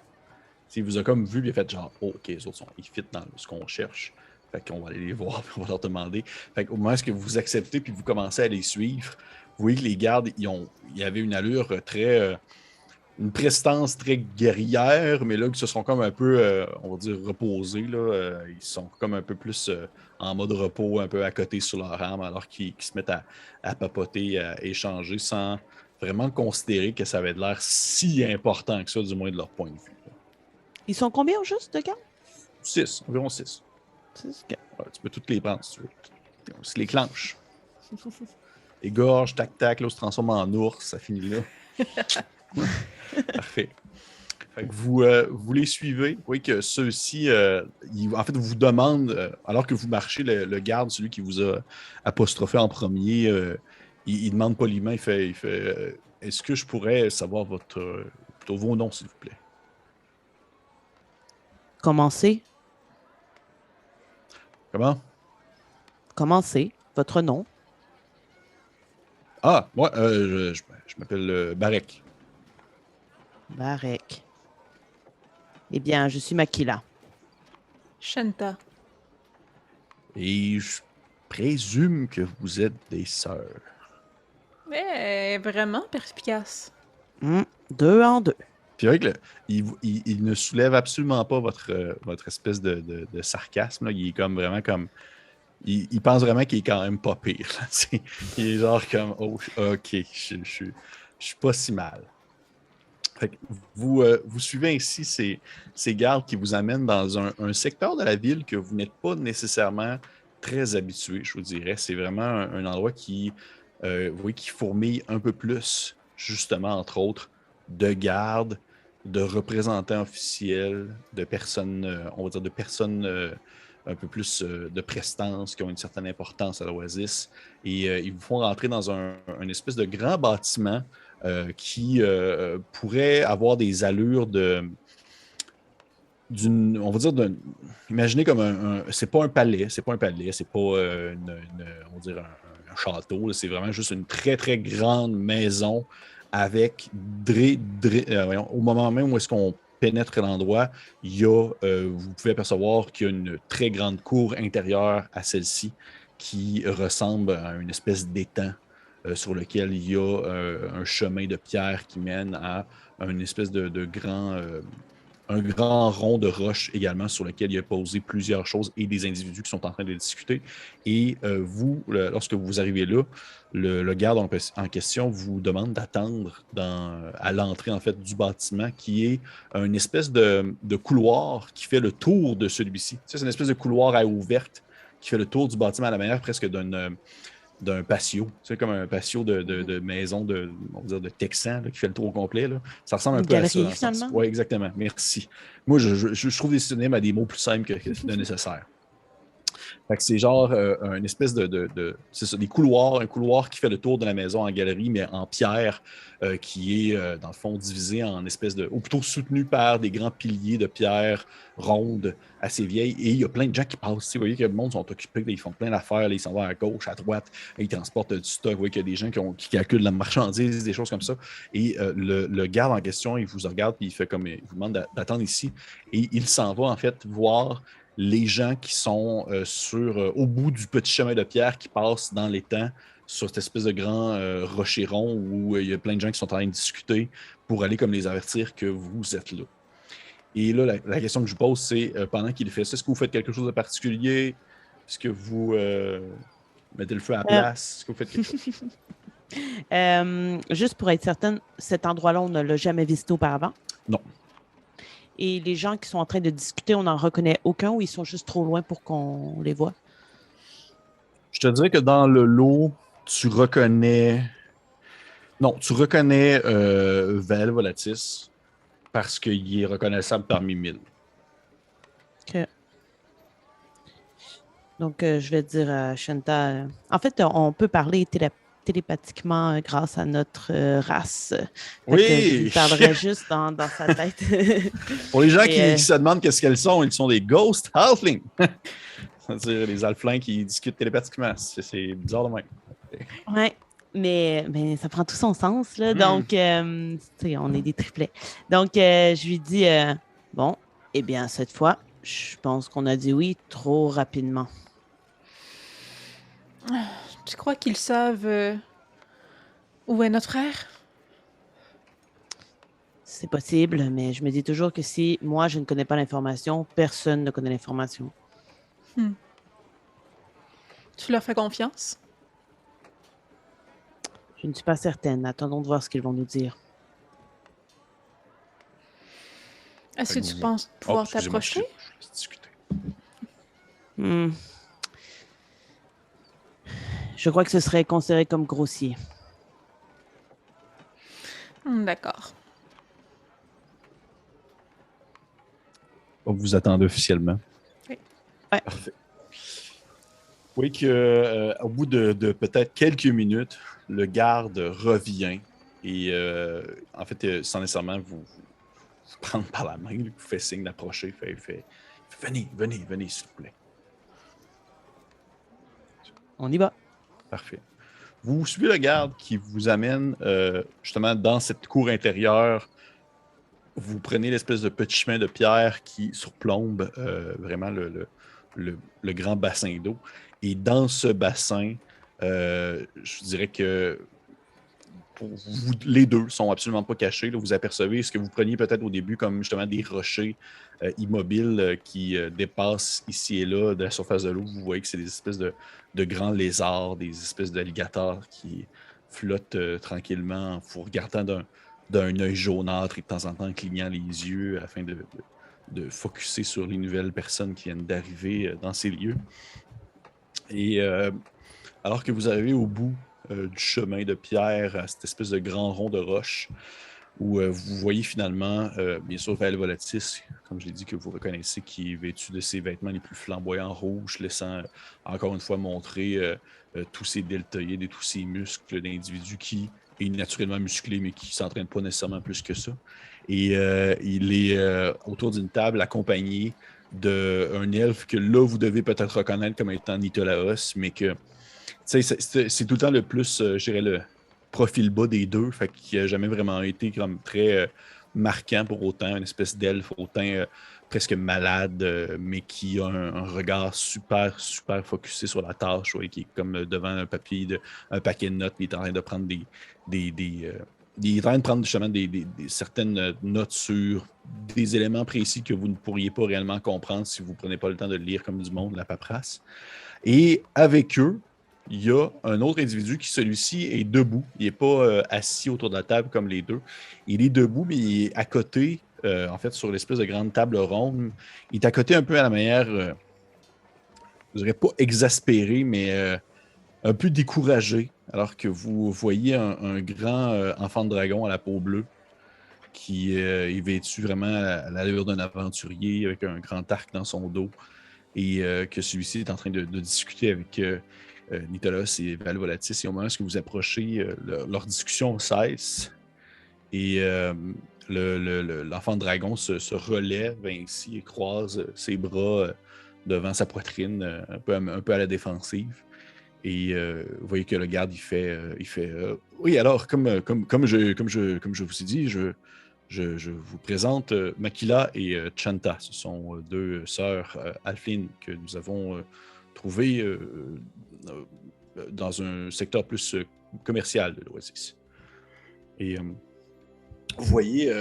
A: Il vous a comme vu, il a fait genre, oh, ok, les autres ils fit dans ce qu'on cherche. Fait qu'on va aller les voir, puis on va leur demander. Fait qu'au moment où vous acceptez, puis vous commencez à les suivre, vous voyez que les gardes, ils avaient une allure très, une prestance très guerrière, mais là, ils se sont comme un peu, on va dire, reposés. Là, ils sont comme un peu plus en mode repos, un peu à côté sur leur arme, alors qu'ils se mettent à papoter, à échanger, sans vraiment considérer que ça avait de l'air si important que ça, du moins de leur point de vue. Là.
C: Ils sont combien au juste de garde?
A: 6, environ 6. Ouais, tu peux toutes les prendre si tu veux. C'est les clenches. Les gorges, tac-tac, là, on se transforme en ours, ça finit là. Parfait. Fait que vous les suivez. Vous voyez que ceux-ci, en fait, vous demandent, alors que vous marchez, le garde, celui qui vous a apostrophé en premier, il demande poliment, il fait est-ce que je pourrais savoir plutôt vos noms, s'il vous plaît?
C: Commencez.
A: Comment?
C: Commencez. Votre nom.
A: Ah, moi, je m'appelle Barek.
C: Barek. Eh bien, je suis Makila.
B: Shanta.
A: Et je présume que vous êtes des sœurs.
B: Mais vraiment perspicace.
C: 2 en 2.
A: Puis avec il ne soulève absolument pas votre espèce de sarcasme. Là. Il est comme vraiment comme. Il pense vraiment qu'il est quand même pas pire. Là, il est genre comme oh, ok, je suis pas si mal. Fait que vous suivez ainsi ces gardes qui vous amènent dans un secteur de la ville que vous n'êtes pas nécessairement très habitué, je vous dirais. C'est vraiment un endroit qui fourmille un peu plus, justement, entre autres, de gardes, de représentants officiels, de personnes, on va dire de personnes un peu plus de prestance, qui ont une certaine importance à l'Oasis. Et ils vous font rentrer dans un espèce de grand bâtiment qui pourrait avoir des allures on va dire, imaginez comme c'est pas un palais, c'est pas un on va dire un château, là, c'est vraiment juste une très, très grande maison avec, au moment même où est-ce qu'on pénètre l'endroit, vous pouvez apercevoir qu'il y a une très grande cour intérieure à celle-ci qui ressemble à une espèce d'étang sur lequel il y a un chemin de pierre qui mène à une espèce de grand... un grand rond de roche également sur lequel il a posé plusieurs choses et des individus qui sont en train de discuter. Et lorsque vous arrivez là, le garde en question vous demande d'attendre à l'entrée en fait du bâtiment qui est une espèce de couloir qui fait le tour de celui-ci. C'est une espèce de couloir à eau ouverte qui fait le tour du bâtiment à la manière presque d'un patio, c'est comme un patio de maison on va dire de Texan là, qui fait le tour au complet. Là. Ça ressemble un peu à ça.
C: Finalement.
A: Oui, exactement. Merci. Moi, je trouve des synonymes à des mots plus simples que de nécessaire. Fait que c'est genre une espèce c'est ça, des couloirs, un couloir qui fait le tour de la maison en galerie, mais en pierre, qui est, dans le fond, divisé en espèces ou plutôt soutenu par des grands piliers de pierre rondes, assez vieilles. Et il y a plein de gens qui passent. Vous voyez que le monde sont occupés, là, ils font plein d'affaires, là, ils s'en vont à gauche, à droite, là, ils transportent du stock. Vous voyez qu'il y a des gens qui calculent la marchandise, des choses comme ça. Et le garde en question, il vous regarde, puis il fait comme, il vous demande d'attendre ici. Et il s'en va, en fait, voir les gens qui sont au bout du petit chemin de pierre qui passe dans l'étang sur cette espèce de grand rocher rond où il y a plein de gens qui sont en train de discuter pour aller comme les avertir que vous êtes là. Et là, la question que je vous pose, c'est pendant qu'il fait ça, est-ce que vous faites quelque chose de particulier? Est-ce que vous mettez le feu à la place? Est-ce que vous faites quelque chose?
C: Juste pour être certaine, cet endroit-là, on ne l'a jamais visité auparavant?
A: Non.
C: Et les gens qui sont en train de discuter, on n'en reconnaît aucun ou ils sont juste trop loin pour qu'on les voit?
A: Je te dirais que dans le lot, tu reconnais... Non, tu reconnais Val Volatis parce qu'il est reconnaissable parmi 1000.
C: OK. Donc, je vais dire à Shanta... en fait, on peut parler télépathiquement grâce à notre race.
A: Oui!
C: Que je lui parlerai juste dans sa tête.
A: Pour les gens qui se demandent qu'est-ce qu'elles sont, ils sont des Ghost Halflings. C'est-à-dire les Halflings qui discutent télépathiquement. C'est bizarre de même.
C: Oui, mais ça prend tout son sens. Là. Donc, on est des triplets. Donc, je lui dis, bon, eh bien, cette fois, je pense qu'on a dit oui trop rapidement.
B: Tu crois qu'ils savent où est notre frère?
C: C'est possible, mais je me dis toujours que si moi, je ne connais pas l'information, personne ne connaît l'information.
B: Tu leur fais confiance?
C: Je ne suis pas certaine. Attendons de voir ce qu'ils vont nous dire.
B: Est-ce que tu penses pouvoir t'approcher?
A: Je discuter.
C: Je crois que ce serait considéré comme grossier.
B: D'accord.
A: Donc, vous attendez officiellement.
B: Oui.
C: Ouais.
A: Parfait. Oui, qu'au bout de peut-être quelques minutes, le garde revient et en fait, sans nécessairement vous prendre par la main, il vous fait signe d'approcher, il fait venez, s'il vous plaît.
C: On y va.
A: Parfait. Vous suivez le garde qui vous amène justement dans cette cour intérieure. Vous prenez l'espèce de petit chemin de pierre qui surplombe vraiment le grand bassin d'eau. Et dans ce bassin, je dirais que pour vous, les deux sont absolument pas cachés. Là, vous apercevez ce que vous preniez peut-être au début comme justement des rochers immobiles qui dépassent ici et là de la surface de l'eau. Vous voyez que c'est des espèces de grands lézards, des espèces d'alligators qui flottent tranquillement en vous regardant d'un œil jaunâtre et de temps en temps en clignant les yeux afin de focusser sur les nouvelles personnes qui viennent d'arriver dans ces lieux. Et alors que vous arrivez au bout du chemin de pierre à cette espèce de grand rond de roche où vous voyez finalement, bien sûr, Val Volatis, comme je l'ai dit, que vous reconnaissez, qui est vêtu de ses vêtements les plus flamboyants rouges, laissant encore une fois montrer tous ses deltoïdes et tous ses muscles d'individu qui est naturellement musclé, mais qui ne s'entraîne pas nécessairement plus que ça. Et il est autour d'une table accompagné d'un elfe que là, vous devez peut-être reconnaître comme étant Nitolaos, mais que c'est tout le temps le plus, je dirais, le profil bas des deux, fait qu'il n'a jamais vraiment été comme très marquant pour autant, une espèce d'elfe autant presque malade, mais qui a un regard super, super focusé sur la tâche, ouais, qui est comme devant un paquet de notes, il est en train de prendre il est en train de prendre justement certaines notes sur des éléments précis que vous ne pourriez pas réellement comprendre si vous ne prenez pas le temps de le lire comme du monde, la paperasse. Et avec eux, il y a un autre individu qui, celui-ci, est debout. Il n'est pas assis autour de la table comme les deux. Il est debout, mais il est à côté, en fait, sur l'espèce de grande table ronde. Il est à côté un peu à la manière, je dirais pas exaspéré, mais un peu découragé, alors que vous voyez un grand enfant de dragon à la peau bleue qui est vêtu vraiment à l'allure d'un aventurier avec un grand arc dans son dos. et que celui-ci est en train de discuter avec Nitolos et Valvolatis. Et au moment où vous approchez, leur discussion cesse et l'enfant dragon se relève ainsi et croise ses bras devant sa poitrine, un peu à la défensive. Et vous voyez que le garde, il fait oui, alors, comme je vous ai dit, je vous présente Makila et Chanta. Ce sont deux sœurs Alflin que nous avons trouvées dans un secteur plus commercial de l'Oasis. Et vous voyez,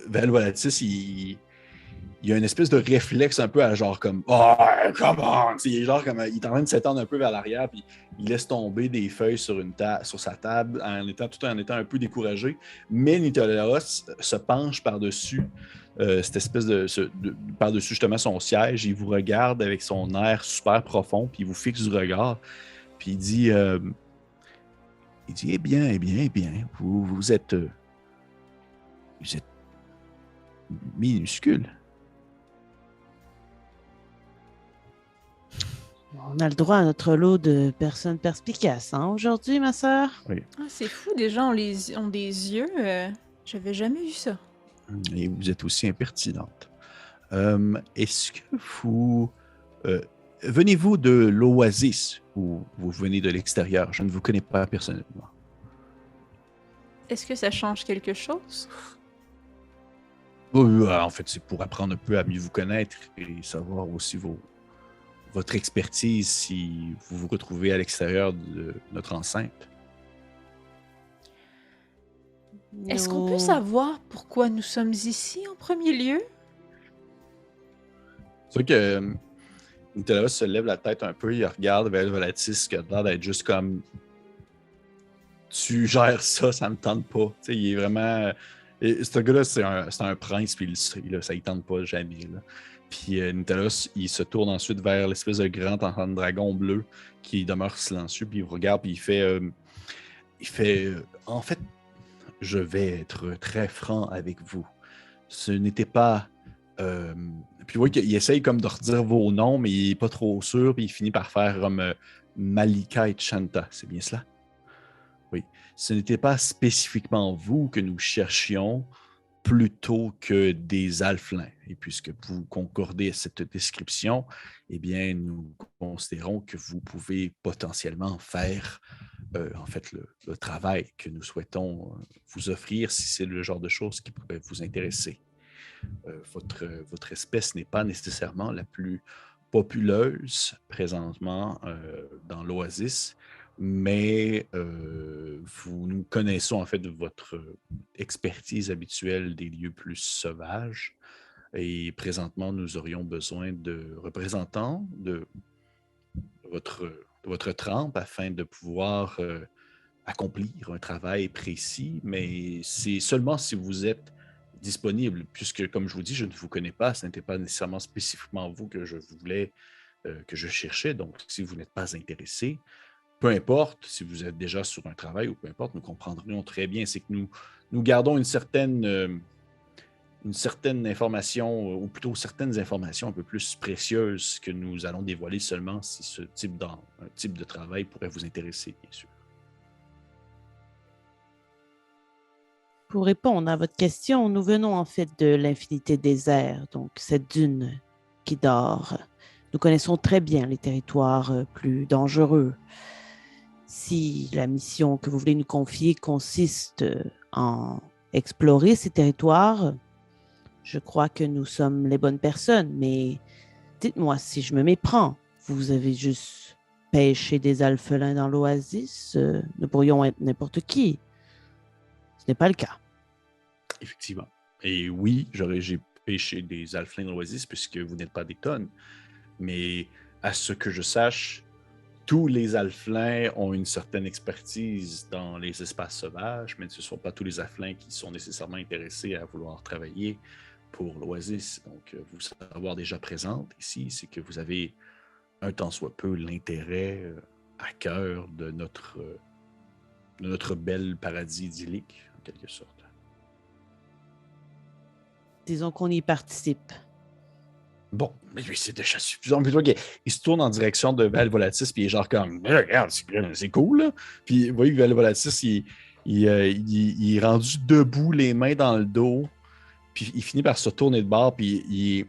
A: Val Volatis, il y a une espèce de réflexe un peu à genre comme oh, come on! Il est genre comme il est en train de s'étendre un peu vers l'arrière, puis il laisse tomber des feuilles sur sa table tout en étant un peu découragé. Mais Nitolaos se penche par-dessus cette espèce par-dessus justement son siège. Il vous regarde avec son air super profond, puis il vous fixe du regard, puis il dit eh bien, vous êtes minuscule.
C: On a le droit à notre lot de personnes perspicaces, hein, aujourd'hui, ma sœur?
A: Oui.
B: Ah, c'est fou, des gens ont des yeux. J'avais jamais vu ça.
A: Et vous êtes aussi impertinente. Est-ce que vous... venez-vous de l'Oasis ou vous venez de l'extérieur? Je ne vous connais pas personnellement.
B: Est-ce que ça change quelque chose?
A: En fait, c'est pour apprendre un peu à mieux vous connaître et savoir aussi votre expertise si vous vous retrouvez à l'extérieur de notre enceinte.
B: Est-ce qu'on peut savoir pourquoi nous sommes ici en premier lieu?
A: C'est vrai que Nicolas se lève la tête un peu, il regarde vers Volatis qui a l'air d'être juste comme tu gères ça me tente pas. Tu sais, il est vraiment. Et ce gars-là, c'est un prince, puis il le sait, là, ça ne tente pas jamais. Là. Puis Nitalos, il se tourne ensuite vers l'espèce de grand enfant de dragon bleu qui demeure silencieux, puis il vous regarde, puis il fait en fait, je vais être très franc avec vous. Ce n'était pas. Puis vous voyez qu'il essaye comme de redire vos noms, mais il n'est pas trop sûr, puis il finit par faire comme Malika et Chanta. C'est bien cela? Oui. Ce n'était pas spécifiquement vous que nous cherchions plutôt que des alflins. Et puisque vous concordez à cette description, eh bien, nous considérons que vous pouvez potentiellement faire en fait le travail que nous souhaitons vous offrir si c'est le genre de choses qui pourrait vous intéresser. Votre espèce n'est pas nécessairement la plus populeuse présentement dans l'Oasis, mais nous connaissons en fait votre expertise habituelle des lieux plus sauvages. Et présentement, nous aurions besoin de représentants de votre trempe afin de pouvoir accomplir un travail précis, mais c'est seulement si vous êtes disponible, puisque, comme je vous dis, je ne vous connais pas, ce n'était pas nécessairement spécifiquement vous que je voulais, que je cherchais, donc si vous n'êtes pas intéressé, peu importe si vous êtes déjà sur un travail ou peu importe, nous comprendrions très bien, c'est que nous gardons une certaine information, ou plutôt certaines informations un peu plus précieuses que nous allons dévoiler seulement si un type de travail pourrait vous intéresser, bien sûr.
C: Pour répondre à votre question, nous venons en fait de l'infinité des airs, donc cette dune qui dort. Nous connaissons très bien les territoires plus dangereux. Si la mission que vous voulez nous confier consiste en explorer ces territoires, je crois que nous sommes les bonnes personnes, mais dites-moi si je me méprends. Vous avez juste pêché des alphelins dans l'oasis? Nous pourrions être n'importe qui. Ce n'est pas le cas.
A: Effectivement. Et oui, j'ai pêché des alflins dans l'oasis puisque vous n'êtes pas des tonnes. Mais à ce que je sache, tous les alflins ont une certaine expertise dans les espaces sauvages, mais ce ne sont pas tous les alflins qui sont nécessairement intéressés à vouloir travailler pour l'oasis. Donc, vous savoir déjà présente ici, c'est que vous avez un tant soit peu l'intérêt à cœur de notre bel paradis idyllique, en quelque sorte.
C: Disons qu'on y participe.
A: Bon, mais lui, c'est déjà suffisant. Puis, il se tourne en direction de Val Volatis, puis il est genre comme, regarde, c'est cool, là. Puis, vous voyez que Val Volatis, il est rendu debout, les mains dans le dos, puis il finit par se tourner de bord, puis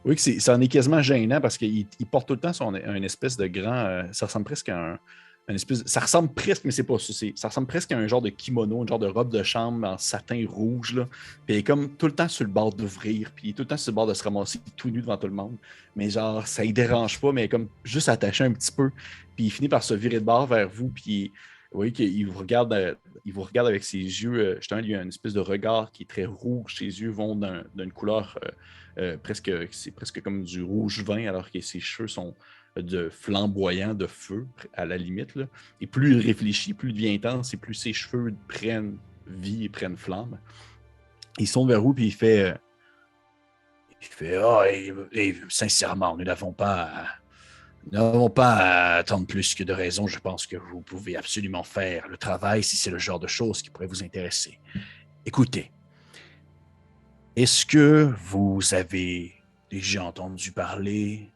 A: oui, ça en est quasiment gênant parce qu'il porte tout le temps un espèce de grand. Ça ressemble presque à un espèce. Ça ressemble presque, mais c'est pas ça. Ça ressemble presque à un genre de kimono, un genre de robe de chambre en satin rouge. Là. Puis il est comme tout le temps sur le bord d'ouvrir. Puis il est tout le temps sur le bord de se ramasser tout nu devant tout le monde. Mais genre, ça ne dérange pas, mais comme juste attaché un petit peu. Puis il finit par se virer de bord vers vous. Puis vous voyez qu'il vous regarde avec ses yeux. Justement, il y a une espèce de regard qui est très rouge. Ses yeux vont d'une couleur. C'est presque comme du rouge vin, alors que ses cheveux sont de flamboyants, de feu, à la limite. Là. Et plus il réfléchit, plus il devient intense, et plus ses cheveux prennent vie et prennent flamme. Ils sont vers vous, puis il fait oh, et sincèrement, nous n'avons pas à attendre plus que de raison. Je pense que vous pouvez absolument faire le travail si c'est le genre de choses qui pourrait vous intéresser. Écoutez, est-ce que vous avez déjà entendu parler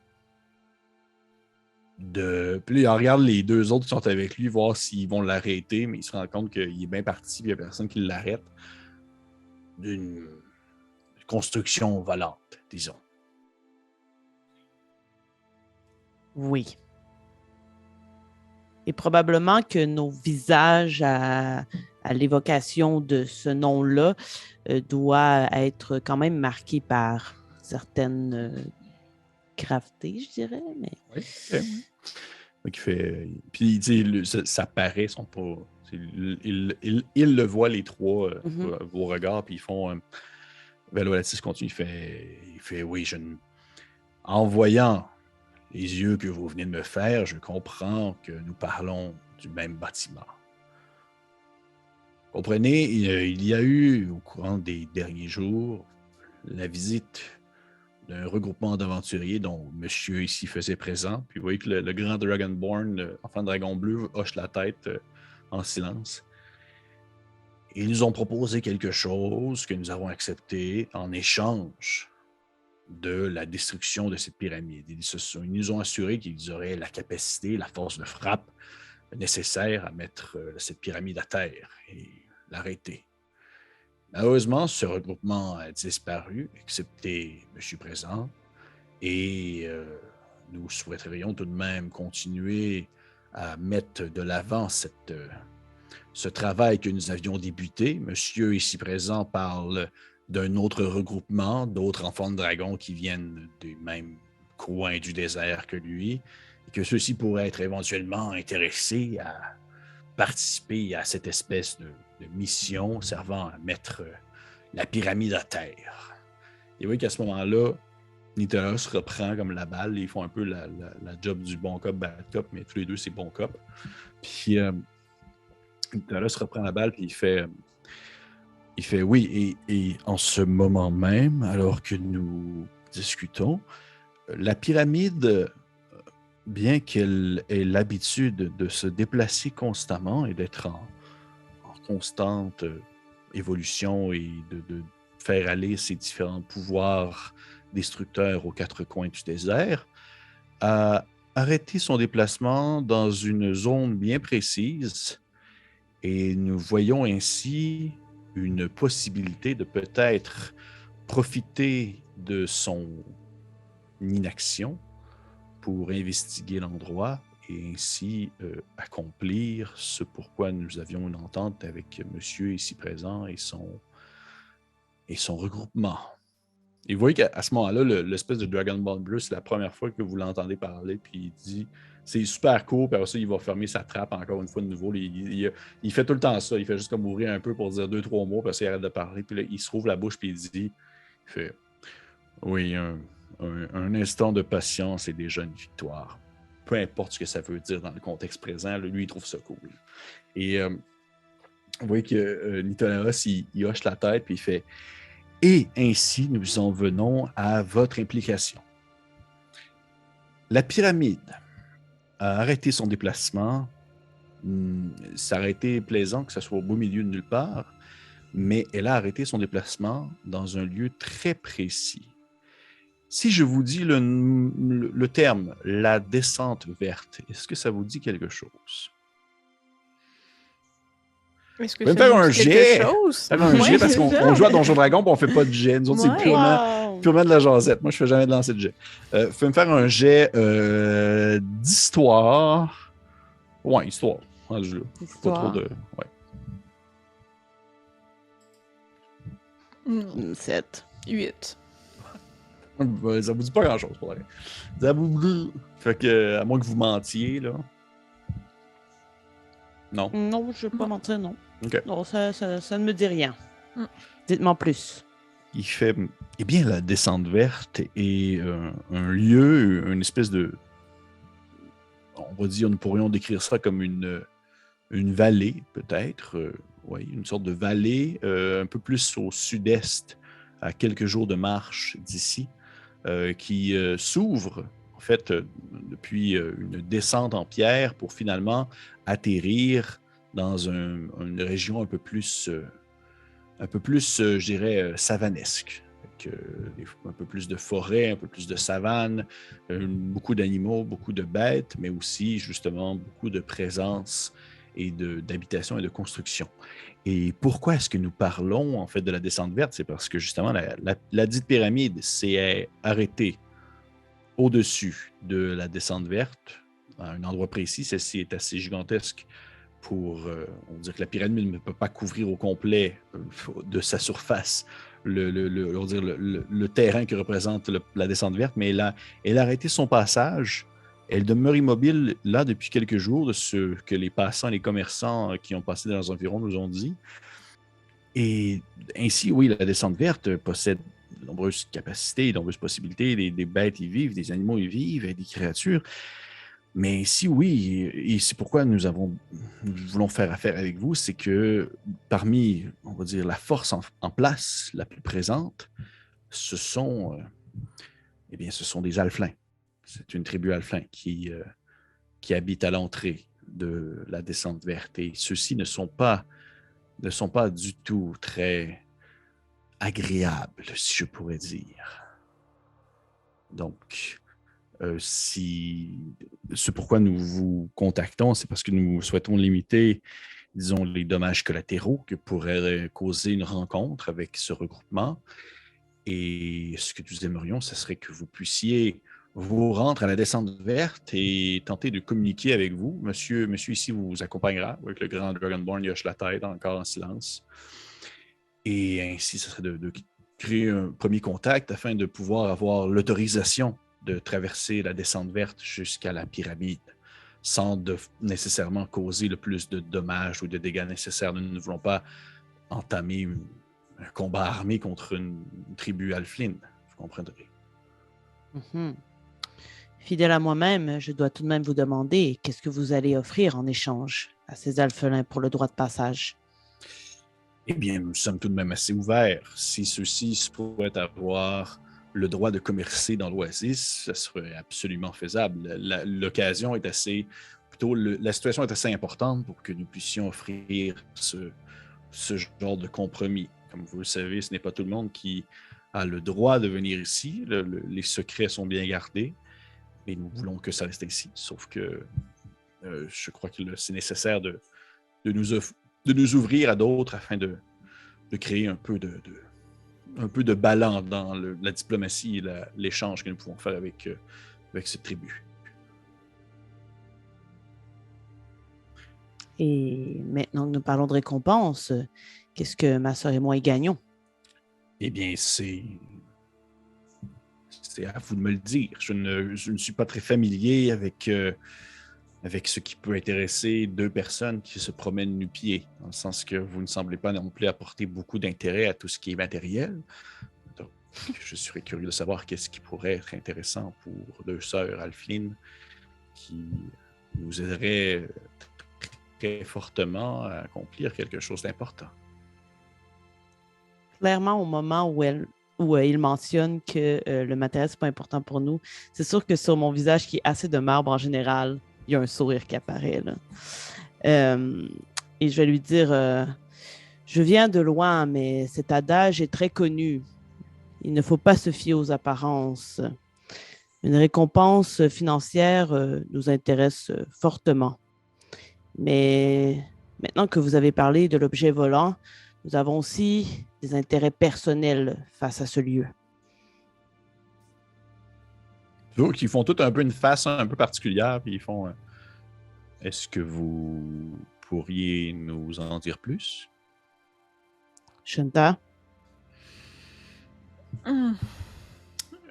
A: de... Puis là, il regarde les deux autres qui sont avec lui, voir s'ils vont l'arrêter, mais il se rend compte qu'il est bien parti, puis il n'y a personne qui l'arrête. D'une construction volante, disons.
C: Oui. Et probablement que nos visages à l'évocation de ce nom-là doit être quand même marqué par certaines gravetés, je dirais. Mais...
A: Oui, okay. Donc, il fait... Puis, tu sais, ça paraît, sont pas... Ils le voient, les trois, vos regards, puis ils font... Valolatis continue, il fait oui, en voyant les yeux que vous venez de me faire, je comprends que nous parlons du même bâtiment. Comprenez, il y a eu, au courant des derniers jours, la visite d'un regroupement d'aventuriers dont monsieur ici faisait présent. Puis vous voyez que le grand Dragonborn, enfant de dragon bleu, hoche la tête en silence. Ils nous ont proposé quelque chose que nous avons accepté en échange de la destruction de cette pyramide. Ils nous ont assuré qu'ils auraient la capacité, la force de frappe nécessaire à mettre cette pyramide à terre et l'arrêter. Malheureusement, ce regroupement a disparu, excepté M. Présent, et nous souhaiterions tout de même continuer à mettre de l'avant ce travail que nous avions débuté. Monsieur ici présent parle d'un autre regroupement, d'autres enfants de dragon qui viennent du même coin du désert que lui, et que ceux-ci pourraient être éventuellement intéressés à participer à cette espèce de mission servant à mettre la pyramide à terre. Et vous voyez qu'à ce moment-là, Nicolas reprend comme la balle. Ils font un peu la job du bon cop, bad cop, mais tous les deux, c'est bon cop. Puis Nicolas reprend la balle, puis il fait oui, et en ce moment même, alors que nous discutons, la pyramide, bien qu'elle ait l'habitude de se déplacer constamment et d'être en constante évolution et de faire aller ses différents pouvoirs destructeurs aux quatre coins du désert, a arrêté son déplacement dans une zone bien précise et nous voyons ainsi une possibilité de peut-être profiter de son inaction pour investiguer l'endroit et ainsi accomplir ce pourquoi nous avions une entente avec monsieur ici présent et son regroupement. Et vous voyez qu'à ce moment-là, l'espèce de Dragon Ball Bleu, c'est la première fois que vous l'entendez parler, puis il dit, c'est super court, puis après ça, il va fermer sa trappe encore une fois de nouveau. Il fait tout le temps ça, il fait juste comme ouvrir un peu pour dire 2-3 mots, puis après ça, il arrête de parler, puis là, il se rouvre la bouche, puis il fait, oui, un instant de patience et déjà une victoire. Peu importe ce que ça veut dire dans le contexte présent, lui, il trouve ça cool. Et vous voyez que Nitonaros, il hoche la tête, puis il fait « Et ainsi, nous en venons à votre implication. La pyramide a arrêté son déplacement. Ça aurait été plaisant que ça soit au beau milieu de nulle part, mais elle a arrêté son déplacement dans un lieu très précis. Si je vous dis le terme « la descente verte », est-ce que ça vous dit quelque chose?
B: Est-ce que
A: Vous pouvez me
B: ça
A: faire
B: nous
A: un
B: dit quelque
A: jet!
B: chose?
A: Faire un jet parce
B: c'est
A: qu'on
B: ça.
A: joue à Donjon Dragon et on fait pas de jet. Nous autres, c'est
B: Ouais.
A: purement de la jasette. Moi, je fais jamais de lancer de jet. Vous pouvez me faire un jet d'histoire. Ouais, histoire. Rendu là. Pas trop de... Ouais.
C: 7.
B: 8.
A: Ça vous dit pas grand-chose pour rien. Ça vous... Fait que, à moins que vous mentiez, là. Non.
C: Non, je ne vais pas mentir, non.
A: OK.
C: Non, ça ne me dit rien.
B: Mm.
C: Dites-moi plus.
A: Il fait... Eh bien, la descente verte est un lieu, une espèce de... On va dire, nous pourrions décrire ça comme une vallée, peut-être. Oui, une sorte de vallée un peu plus au sud-est, à quelques jours de marche d'ici, qui s'ouvre, en fait, depuis une descente en pierre pour finalement atterrir dans une région un peu plus, je dirais, savanesque. Avec, un peu plus de forêt, un peu plus de savane, beaucoup d'animaux, beaucoup de bêtes, mais aussi, justement, beaucoup de présence et d'habitation et de construction. Et pourquoi est-ce que nous parlons, en fait, de la descente verte? C'est parce que, justement, la dite pyramide s'est arrêtée au-dessus de la descente verte, à un endroit précis. Celle-ci est assez gigantesque pour, on va dire que la pyramide ne peut pas couvrir au complet de sa surface le terrain que représente la descente verte, mais elle a arrêté son passage. Elle demeure immobile là depuis quelques jours, de ce que les passants, les commerçants qui ont passé dans les environs nous ont dit. Et ainsi, oui, la descente verte possède de nombreuses capacités, de nombreuses possibilités. Des bêtes y vivent, des animaux y vivent, et des créatures. Mais si oui, et c'est pourquoi nous voulons faire affaire avec vous, c'est que parmi, on va dire, la force en place, la plus présente, ce sont des Alflins. C'est une tribu Alflin qui habite à l'entrée de la descente verte. Et ceux-ci ne sont pas du tout très agréables, si je pourrais dire. Donc, c'est pourquoi nous vous contactons, c'est parce que nous souhaitons limiter, disons, les dommages collatéraux que pourrait causer une rencontre avec ce regroupement. Et ce que nous aimerions, ce serait que vous puissiez vous rendre à la descente verte et tenter de communiquer avec vous. Monsieur ici vous accompagnera avec le grand Dragonborn, il hoche la tête encore en silence. Et ainsi, ce serait de créer un premier contact afin de pouvoir avoir l'autorisation de traverser la descente verte jusqu'à la pyramide, sans nécessairement causer le plus de dommages ou de dégâts nécessaires. Nous ne voulons pas entamer un combat armé contre une tribu Alflin, vous comprendrez.
C: Mm-hmm. Fidèle à moi-même, je dois tout de même vous demander qu'est-ce que vous allez offrir en échange à ces alphelins pour le droit de passage.
A: Eh bien, nous sommes tout de même assez ouverts. Si ceux-ci souhaitent avoir le droit de commercer dans l'Oasis, ce serait absolument faisable. L'occasion est assez... la situation est assez importante pour que nous puissions offrir ce genre de compromis. Comme vous le savez, ce n'est pas tout le monde qui a le droit de venir ici. Les secrets sont bien gardés, mais nous voulons que ça reste ainsi. Sauf que je crois que c'est nécessaire de nous ouvrir à d'autres afin de créer un peu de balance dans la diplomatie et l'échange que nous pouvons faire avec cette tribu.
C: Et maintenant que nous parlons de récompense, qu'est-ce que ma sœur et moi y gagnons?
A: Eh bien, c'est à vous de me le dire. Je ne suis pas très familier avec ce qui peut intéresser deux personnes qui se promènent nu-pieds, dans le sens que vous ne semblez pas non plus apporter beaucoup d'intérêt à tout ce qui est matériel. Donc, je serais curieux de savoir qu'est-ce qui pourrait être intéressant pour deux sœurs Alflin qui nous aideraient très fortement à accomplir quelque chose d'important.
C: Clairement, au moment où il mentionne que le matériel, c'est pas important pour nous, c'est sûr que sur mon visage, qui est assez de marbre en général, il y a un sourire qui apparaît, là. Et je vais lui dire, je viens de loin, mais cet adage est très connu. il ne faut pas se fier aux apparences. Une récompense financière nous intéresse fortement. Mais maintenant que vous avez parlé de l'objet volant, nous avons aussi des intérêts personnels face à ce lieu.
A: Donc, ils font tout un peu une face un peu particulière, puis ils font est-ce que vous pourriez nous en dire plus?
C: Shanta?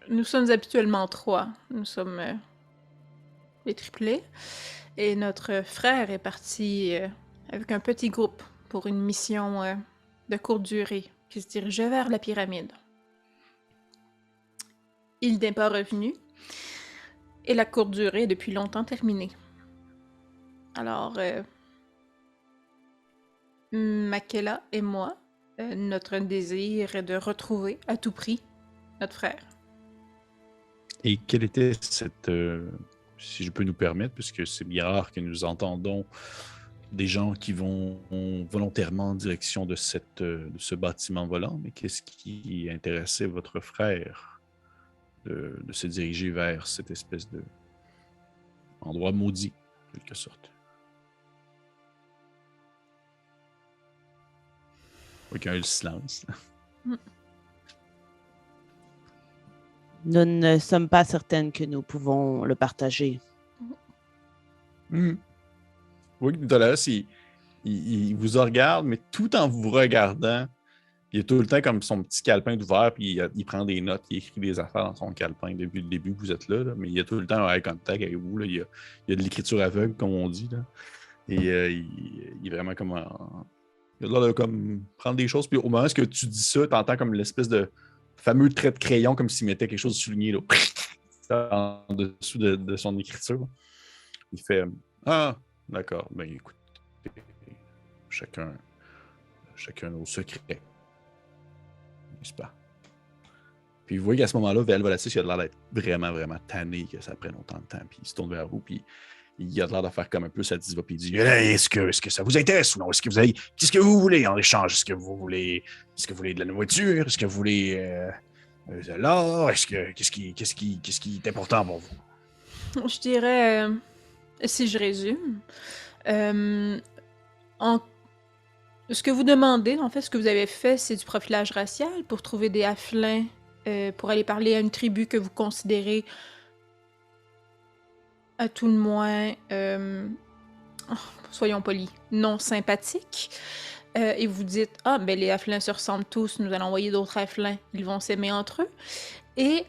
B: Nous sommes habituellement 3. Nous sommes les triplés. Et notre frère est parti avec un petit groupe pour une mission de courte durée qui se dirigeait vers la pyramide. Il n'est pas revenu et la courte durée est depuis longtemps terminée. Alors, Makela et moi, notre désir est de retrouver à tout prix notre frère.
A: Et quelle était cette, si je peux nous permettre, puisque c'est bien rare que nous entendons des gens qui vont volontairement en direction de ce bâtiment volant, mais qu'est-ce qui intéressait votre frère de se diriger vers cette espèce de endroit maudit, en quelque sorte? Aucun eu le silence.
C: Nous ne sommes pas certaines que nous pouvons le partager.
A: Oui, Dolores, il vous regarde, mais tout en vous regardant, il a tout le temps comme son petit calepin ouvert, puis il prend des notes, il écrit des affaires dans son calepin depuis le début que vous êtes là, mais il a tout le temps un eye contact avec vous. Là. Il y a de l'écriture aveugle, comme on dit. Là. Et il est vraiment comme... il a l'air de comme, prendre des choses, puis au moment où tu dis ça, tu entends comme l'espèce de fameux trait de crayon, comme s'il mettait quelque chose de souligné là, en dessous de son écriture. Il fait « Ah, d'accord, ben écoute, chacun nos secrets. » N'est-ce pas? Puis vous voyez qu'à ce moment-là, Vel Volatis, il a l'air d'être vraiment, vraiment tanné que ça prenne autant de temps. Puis il se tourne vers vous, puis il a l'air de faire comme un peu sa diva, puis il dit est-ce que ça vous intéresse ou non? Qu'est-ce que vous voulez en échange? Est-ce que vous voulez de la nourriture? Est-ce que vous voulez de l'or? Qu'est-ce qui est important pour vous?
B: Je dirais, si je résume, ce que vous demandez, en fait, ce que vous avez fait, c'est du profilage racial pour trouver des halflings, pour aller parler à une tribu que vous considérez à tout le moins, soyons polis, non sympathique. Et vous dites, ben les halflings se ressemblent tous, nous allons envoyer d'autres halflings, ils vont s'aimer entre eux. Et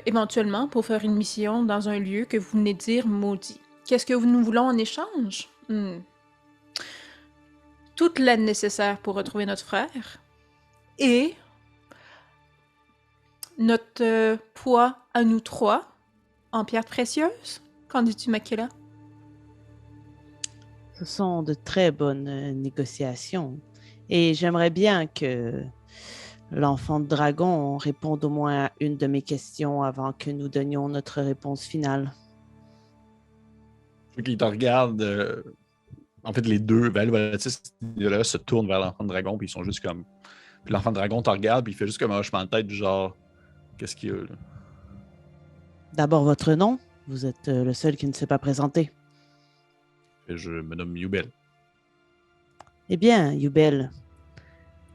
B: éventuellement, pour faire une mission dans un lieu que vous venez de dire maudit. Qu'est-ce que nous voulons en échange? Toute l'aide nécessaire pour retrouver notre frère et notre poids à nous 3 en pierres précieuses. Qu'en dis-tu, Makela?
C: Ce sont de très bonnes négociations. Et j'aimerais bien que l'enfant de dragon réponde au moins à une de mes questions avant que nous donnions notre réponse finale.
A: Il te regarde. En fait, les deux, Val Volatis se tournent vers l'enfant de dragon, puis ils sont juste comme. Puis l'enfant de dragon te regarde, puis il fait juste comme un hochement de tête, du genre, qu'est-ce qu'il y a là?
C: D'abord, votre nom. Vous êtes le seul qui ne s'est pas présenté.
A: Et je me nomme Yubel.
C: Eh bien, Yubel,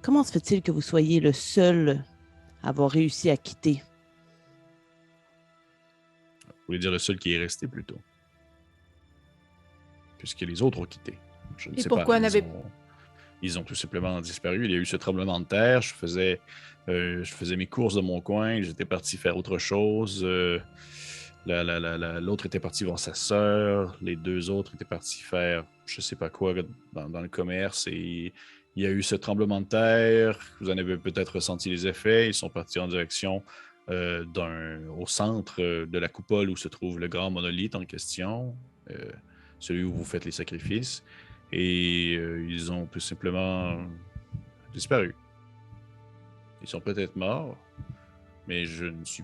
C: comment se fait-il que vous soyez le seul à avoir réussi à quitter?
A: Vous voulez dire le seul qui est resté, plutôt. Puisque les autres ont quitté. Je ne sais
B: pourquoi
A: pas. Ils ont tout simplement disparu. Il y a eu ce tremblement de terre. Je faisais mes courses de mon coin. J'étais parti faire autre chose. L'autre était parti voir sa sœur. Les deux autres étaient partis faire je ne sais pas quoi dans le commerce. Et il y a eu ce tremblement de terre. Vous en avez peut-être ressenti les effets. Ils sont partis en direction au centre de la coupole où se trouve le grand monolithe en question. Celui où vous faites les sacrifices. Et ils ont tout simplement disparu. Ils sont peut-être morts, mais je suis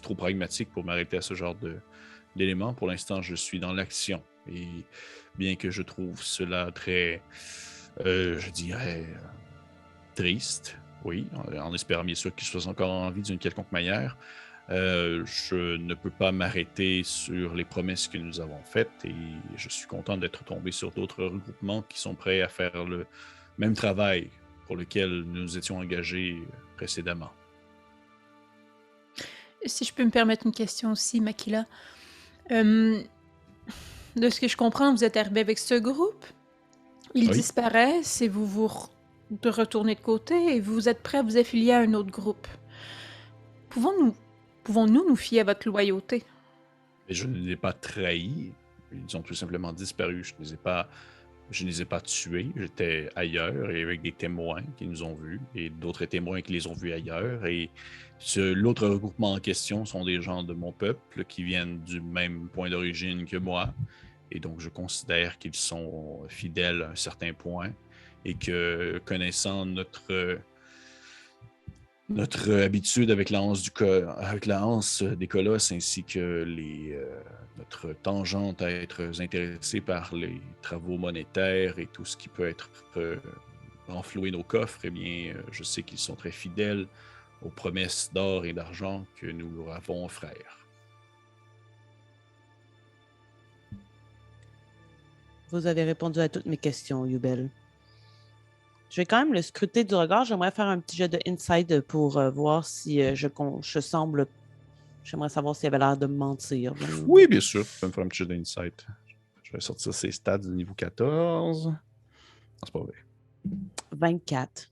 A: trop pragmatique pour m'arrêter à ce genre d'éléments. Pour l'instant, je suis dans l'action. Et bien que je trouve cela très, je dirais, triste Oui, en espérant bien sûr qu'ils soient encore en vie d'une quelconque manière. Je ne peux pas m'arrêter sur les promesses que nous avons faites et je suis content d'être tombé sur d'autres regroupements qui sont prêts à faire le même travail pour lequel nous nous étions engagés précédemment.
B: Si je peux me permettre une question aussi, Makila. De ce que je comprends, vous êtes arrivé avec ce groupe. Ils
A: Oui.
B: disparaissent et vous retournez de côté et vous êtes prêts à vous affilier à un autre groupe. Pouvons-nous nous fier à votre loyauté?
A: Mais je ne les ai pas trahis. Ils ont tout simplement disparu. Je ne les ai pas tués. J'étais ailleurs et avec des témoins qui nous ont vus et d'autres témoins qui les ont vus ailleurs. Et l'autre regroupement en question sont des gens de mon peuple qui viennent du même point d'origine que moi. Et donc, je considère qu'ils sont fidèles à un certain point et que, connaissant notre habitude avec la hanse des colosses ainsi que notre tangente à être intéressé par les travaux monétaires et tout ce qui peut être renflouer nos coffres, eh bien, je sais qu'ils sont très fidèles aux promesses d'or et d'argent que nous leur avons offertes.
C: Vous avez répondu à toutes mes questions, Yubel. Je vais quand même le scruter du regard. J'aimerais faire un petit jet de inside pour voir si je semble... J'aimerais savoir s'il avait l'air de me mentir.
A: Oui, bien sûr. Tu peux me faire un petit jet d'insight. Je vais sortir ses stats du niveau 14. Non, c'est pas vrai.
C: 24.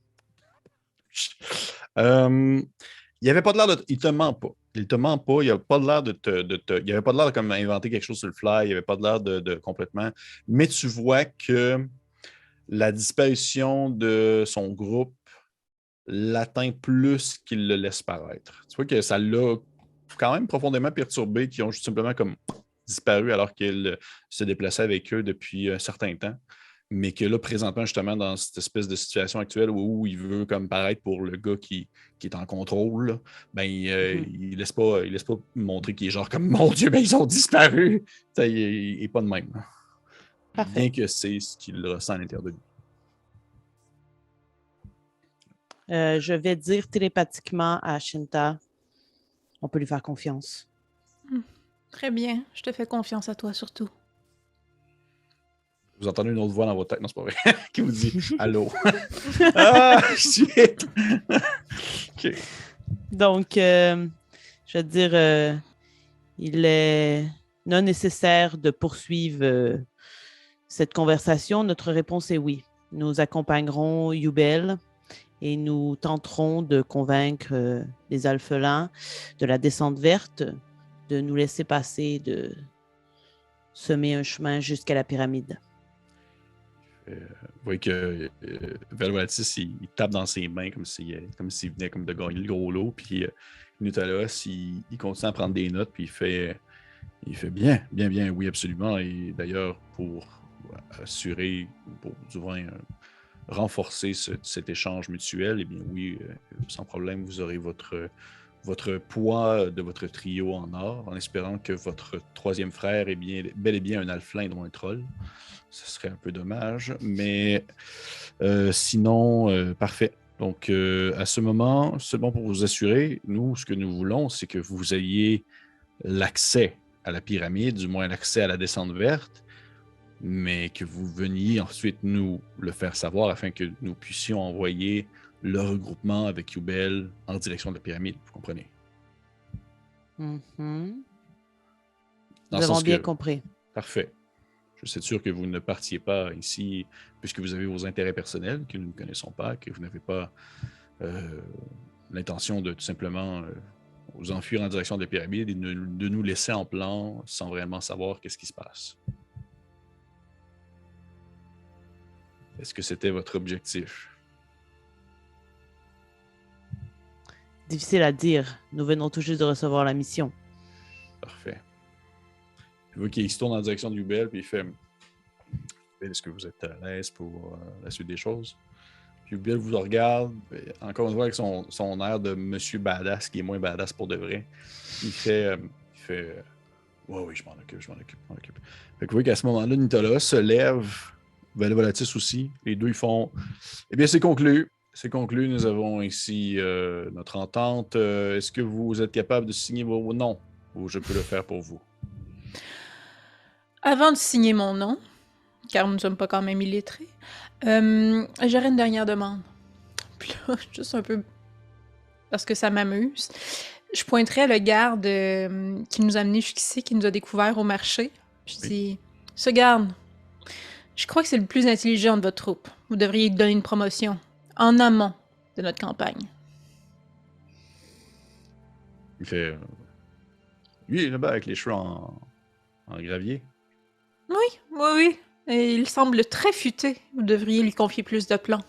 A: Il avait pas de l'air de... Il te ment pas. Il te ment pas. Il n'a pas de l'air il avait pas de l'air de comme inventer quelque chose sur le fly. Il avait pas de l'air de complètement... Mais tu vois que la disparition de son groupe l'atteint plus qu'il le laisse paraître. Tu vois que ça l'a quand même profondément perturbé, qui ont juste simplement comme disparu alors qu'il se déplaçait avec eux depuis un certain temps. Mais que là, présentement, justement, dans cette espèce de situation actuelle où il veut comme paraître pour le gars qui est en contrôle, là, ben, il laisse pas montrer qu'il est genre comme « Mon Dieu, ben, ils ont disparu! » Il n'est pas de même.
C: Parfait.
A: Bien que c'est ce qu'il ressent à l'intérieur de lui.
C: Je vais dire télépathiquement à Shinta, on peut lui faire confiance.
B: Très bien, je te fais confiance à toi surtout.
A: Vous entendez une autre voix dans votre tête, non, c'est pas vrai, qui vous dit « Allô? » Ah, shit! OK.
C: Donc, je veux dire, il est non nécessaire de poursuivre cette conversation. Notre réponse est oui. Nous accompagnerons Yubel et nous tenterons de convaincre les Alphelins de la descente verte de nous laisser passer, de semer un chemin jusqu'à la pyramide.
A: Vous voyez que Velvolatis, il tape dans ses mains comme s'il venait comme de gagner le gros lot. Puis Nutalos, il continue à prendre des notes. Puis il fait bien, oui, absolument. Et d'ailleurs, pour assurer, pour du moins renforcer cet échange mutuel, eh bien oui, sans problème, vous aurez votre poids de votre trio en or, en espérant que votre troisième frère est bel et bien un alflin et non un troll. Ce serait un peu dommage, mais sinon, parfait. Donc, à ce moment, c'est bon pour vous assurer, nous, ce que nous voulons, c'est que vous ayez l'accès à la pyramide, du moins l'accès à la descente verte, mais que vous veniez ensuite nous le faire savoir afin que nous puissions envoyer le regroupement avec Yubel en direction de la pyramide, vous comprenez?
C: Mm-hmm. Nous avons bien compris.
A: Parfait. Je suis sûr que vous ne partiez pas ici puisque vous avez vos intérêts personnels que nous ne connaissons pas, que vous n'avez pas l'intention de tout simplement vous enfuir en direction de la pyramide et de nous laisser en plan sans vraiment savoir qu'est-ce qui se passe. Est-ce que c'était votre objectif?
C: Difficile à dire. Nous venons tout juste de recevoir la mission.
A: Parfait. Je vois qu'il se tourne en direction de Yubel, puis il fait « Est-ce que vous êtes à l'aise pour la suite des choses? » Puis Yubel vous regarde, encore une fois avec son air de monsieur badass, qui est moins badass pour de vrai. Il fait oui, je m'en occupe. Fait que vous voyez qu'à ce moment-là, Nitola se lève, Velvolatis aussi. Les deux, ils font « Eh bien, c'est conclu. C'est conclu. Nous avons ici notre entente. Est-ce que vous êtes capable de signer vos noms ou je peux le faire pour vous?
B: Avant de signer mon nom, car nous ne sommes pas quand même illettrés, j'aurais une dernière demande. Puis là, juste un peu parce que ça m'amuse. Je pointerais le garde qui nous a amenés jusqu'ici, qui nous a découvert au marché. Je dis, ce garde, je crois que c'est le plus intelligent de votre troupe. Vous devriez lui donner une promotion en amont de notre campagne.
A: Il fait... Lui, il est là-bas avec les cheveux en gravier.
B: Oui. Et il semble très futé. Vous devriez lui confier plus de plans.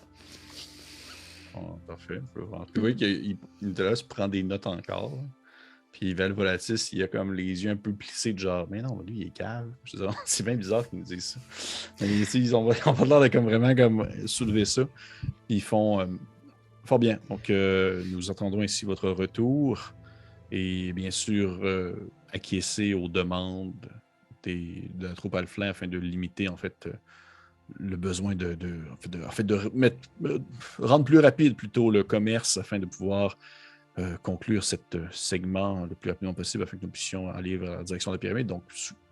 A: Oh, parfait. Vous voyez qu'il prend des notes encore. Là. Puis Val Volatis, il a comme les yeux un peu plissés de genre, mais non, lui, il est calme. C'est bien bizarre qu'ils nous disent ça. Mais ils ont pas l'air de comme vraiment comme soulever ça. Puis ils font fort bien. Donc, nous attendons ici votre retour. Et bien sûr, acquiescer aux demandes de la troupe Alflin afin de limiter, en fait, le besoin de rendre plus rapide plutôt le commerce afin de pouvoir conclure cette segment le plus rapidement possible afin que nous puissions aller vers la direction de la pyramide. Donc,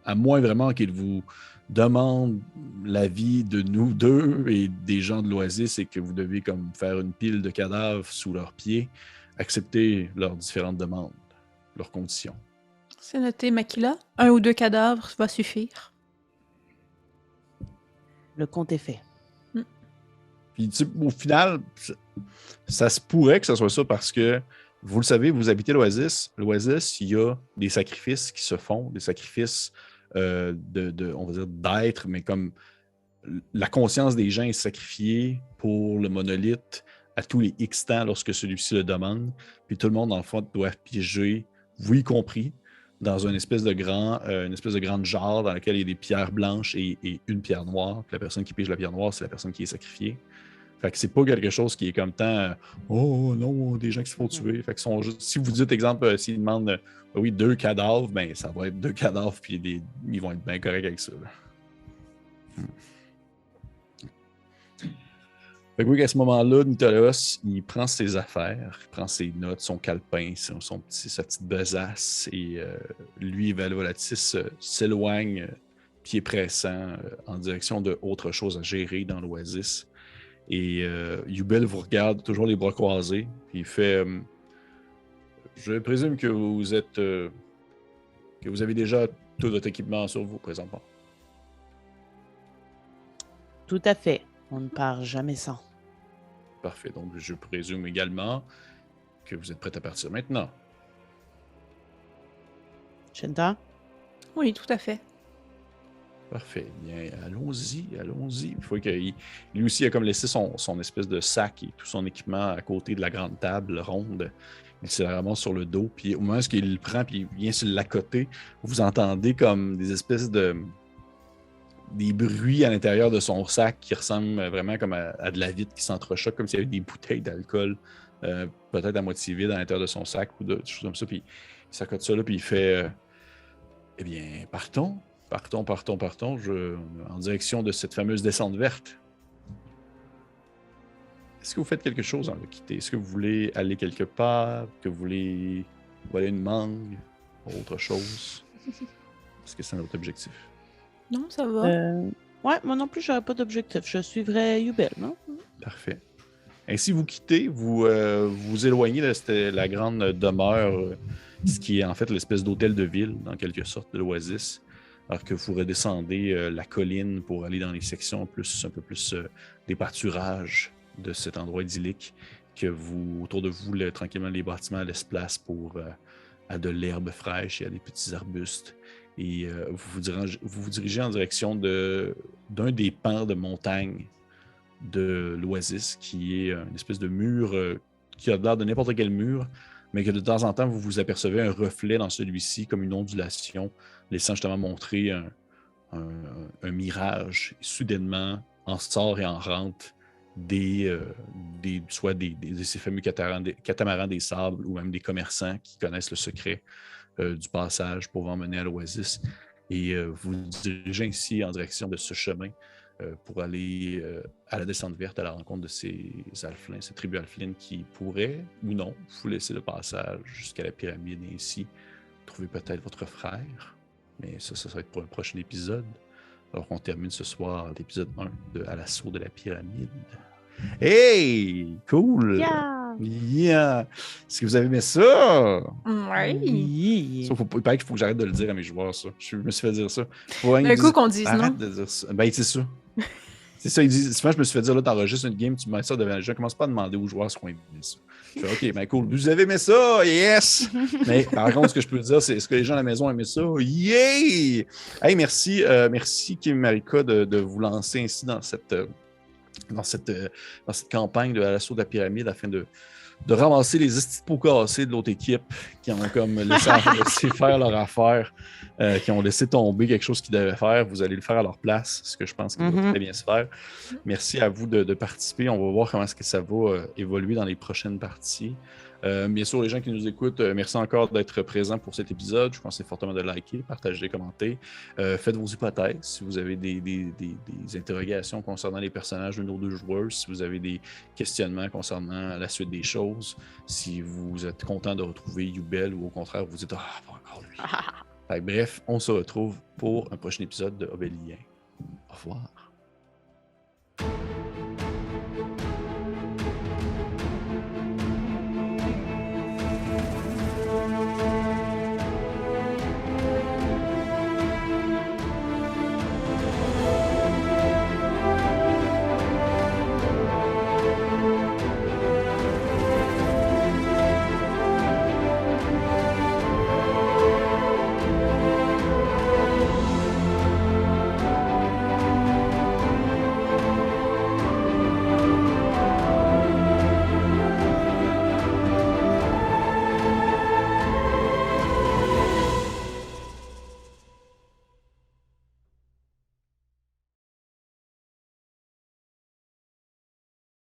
A: à moins vraiment qu'ils vous demandent l'avis de nous deux et des gens de l'Oasis et que vous devez comme faire une pile de cadavres sous leurs pieds, accepter leurs différentes demandes, leurs conditions.
B: C'est noté, Makila. 1 ou 2 cadavres va suffire.
C: Le compte est fait.
A: Puis, au final, ça se pourrait que ce soit ça parce que, vous le savez, vous habitez l'Oasis. L'Oasis, il y a des sacrifices qui se font, des sacrifices on va dire, d'être, mais comme la conscience des gens est sacrifiée pour le monolithe à tous les X temps lorsque celui-ci le demande. Puis tout le monde, dans le fond, doit piéger, vous y compris, dans une espèce de grande jarre dans laquelle il y a des pierres blanches et une pierre noire. Puis la personne qui pige la pierre noire, c'est la personne qui est sacrifiée. Fait que c'est pas quelque chose qui est comme tant oh non, des gens qui se font tuer. Fait que si vous dites, exemple, s'ils demandent oui, 2 cadavres, ben ça va être 2 cadavres, puis ils vont être bien corrects avec ça. Fait que oui, à ce moment-là, Nicolas, il prend ses affaires, il prend ses notes, son calepin, sa petite besace, et lui et Val Volatis s'éloignent, pied pressant, en direction de autre chose à gérer dans l'Oasis. Et Yubel vous regarde, toujours les bras croisés, puis il fait je présume que vous êtes que vous avez déjà tout votre équipement sur vous présentement.
C: Tout à fait. On ne part jamais sans.
A: Parfait. Donc, je présume également que vous êtes prêt à partir maintenant.
C: Shenta?
B: Oui, tout à fait.
A: Parfait. Bien, allons-y. Il faut qu'il lui aussi a comme laissé son espèce de sac et tout son équipement à côté de la grande table ronde. Il se la ramasse sur le dos, puis au moment où il le prend, puis il vient se l'accoter, vous entendez comme des espèces des bruits à l'intérieur de son sac qui ressemblent vraiment comme à de la vitre qui s'entrechoque, comme s'il y avait des bouteilles d'alcool, peut-être à moitié vides à l'intérieur de son sac ou des choses comme ça. Puis il s'accote ça là, puis il fait eh bien, partons, en direction de cette fameuse descente verte. Est-ce que vous faites quelque chose en le quitter? Est-ce que vous voulez aller quelque part? Que vous voulez voler une mangue? Autre chose? Est-ce que c'est notre objectif?
B: Non, ça va.
C: Ouais, moi non plus, j'aurais pas d'objectif. Je suivrais Yubel, non?
A: Parfait. Ainsi, vous quittez, vous vous éloignez de la grande demeure, ce qui est en fait l'espèce d'hôtel de ville, dans quelque sorte, de l'Oasis, alors que vous redescendez la colline pour aller dans les sections un peu plus des pâturages de cet endroit idyllique, que autour de vous, tranquillement, les bâtiments laissent place à de l'herbe fraîche et à des petits arbustes. Et vous vous dirigez en direction d'un des pans de montagne de l'Oasis, qui est une espèce de mur qui a l'air de n'importe quel mur, mais que de temps en temps, vous vous apercevez un reflet dans celui-ci, comme une ondulation, laissant justement montrer un mirage. Et soudainement, en sort et en rentre soit ces fameux catamarans des sables ou même des commerçants qui connaissent le secret du passage pour vous emmener à l'Oasis. Et vous dirigez ainsi en direction de ce chemin pour aller à la descente verte à la rencontre de ces alphelins, ces tribus alphelines qui pourraient ou non vous laisser le passage jusqu'à la pyramide et ainsi trouver peut-être votre frère. Mais ça va être pour un prochain épisode. Alors qu'on termine ce soir l'épisode 1 de À l'assaut de la pyramide. Hey! Cool! Yeah! Est-ce que vous avez aimé ça?
B: Oui.
A: Il paraît qu'il faut que j'arrête de le dire à mes joueurs, ça. Je me suis fait dire ça.
B: Un coup qu'on dise
A: arrête
B: non.
A: de dire ça. Ben, c'est ça. C'est ça, ils disent. Souvent, je me suis fait dire, là, t'enregistres une game, tu mets ça devant les gens, commence pas à demander aux joueurs ce qu'on aime ça. Je fais, OK, ben cool. Vous avez aimé ça? Yes! Mais par contre, ce que je peux dire, c'est est-ce que les gens à la maison aiment ça? Yay! Hey, merci Kim et Marika de vous lancer ainsi dans cette campagne de À l'assaut de la pyramide afin de ramasser les estis pots cassés de l'autre équipe qui ont comme laissé faire leur affaire, qui ont laissé tomber quelque chose qu'ils devaient faire. Vous allez le faire à leur place, ce que je pense qu'il va très bien se faire. Merci à vous de participer. On va voir comment est-ce que ça va évoluer dans les prochaines parties. Bien sûr, les gens qui nous écoutent, merci encore d'être présents pour cet épisode. Je vous conseille fortement de liker, partager, commenter. Faites vos hypothèses. Si vous avez des interrogations concernant les personnages de nos deux joueurs, si vous avez des questionnements concernant la suite des choses, si vous êtes content de retrouver Yubel ou au contraire, vous dites « Ah, pas encore lui ». Bref, on se retrouve pour un prochain épisode de Obélien. Au revoir.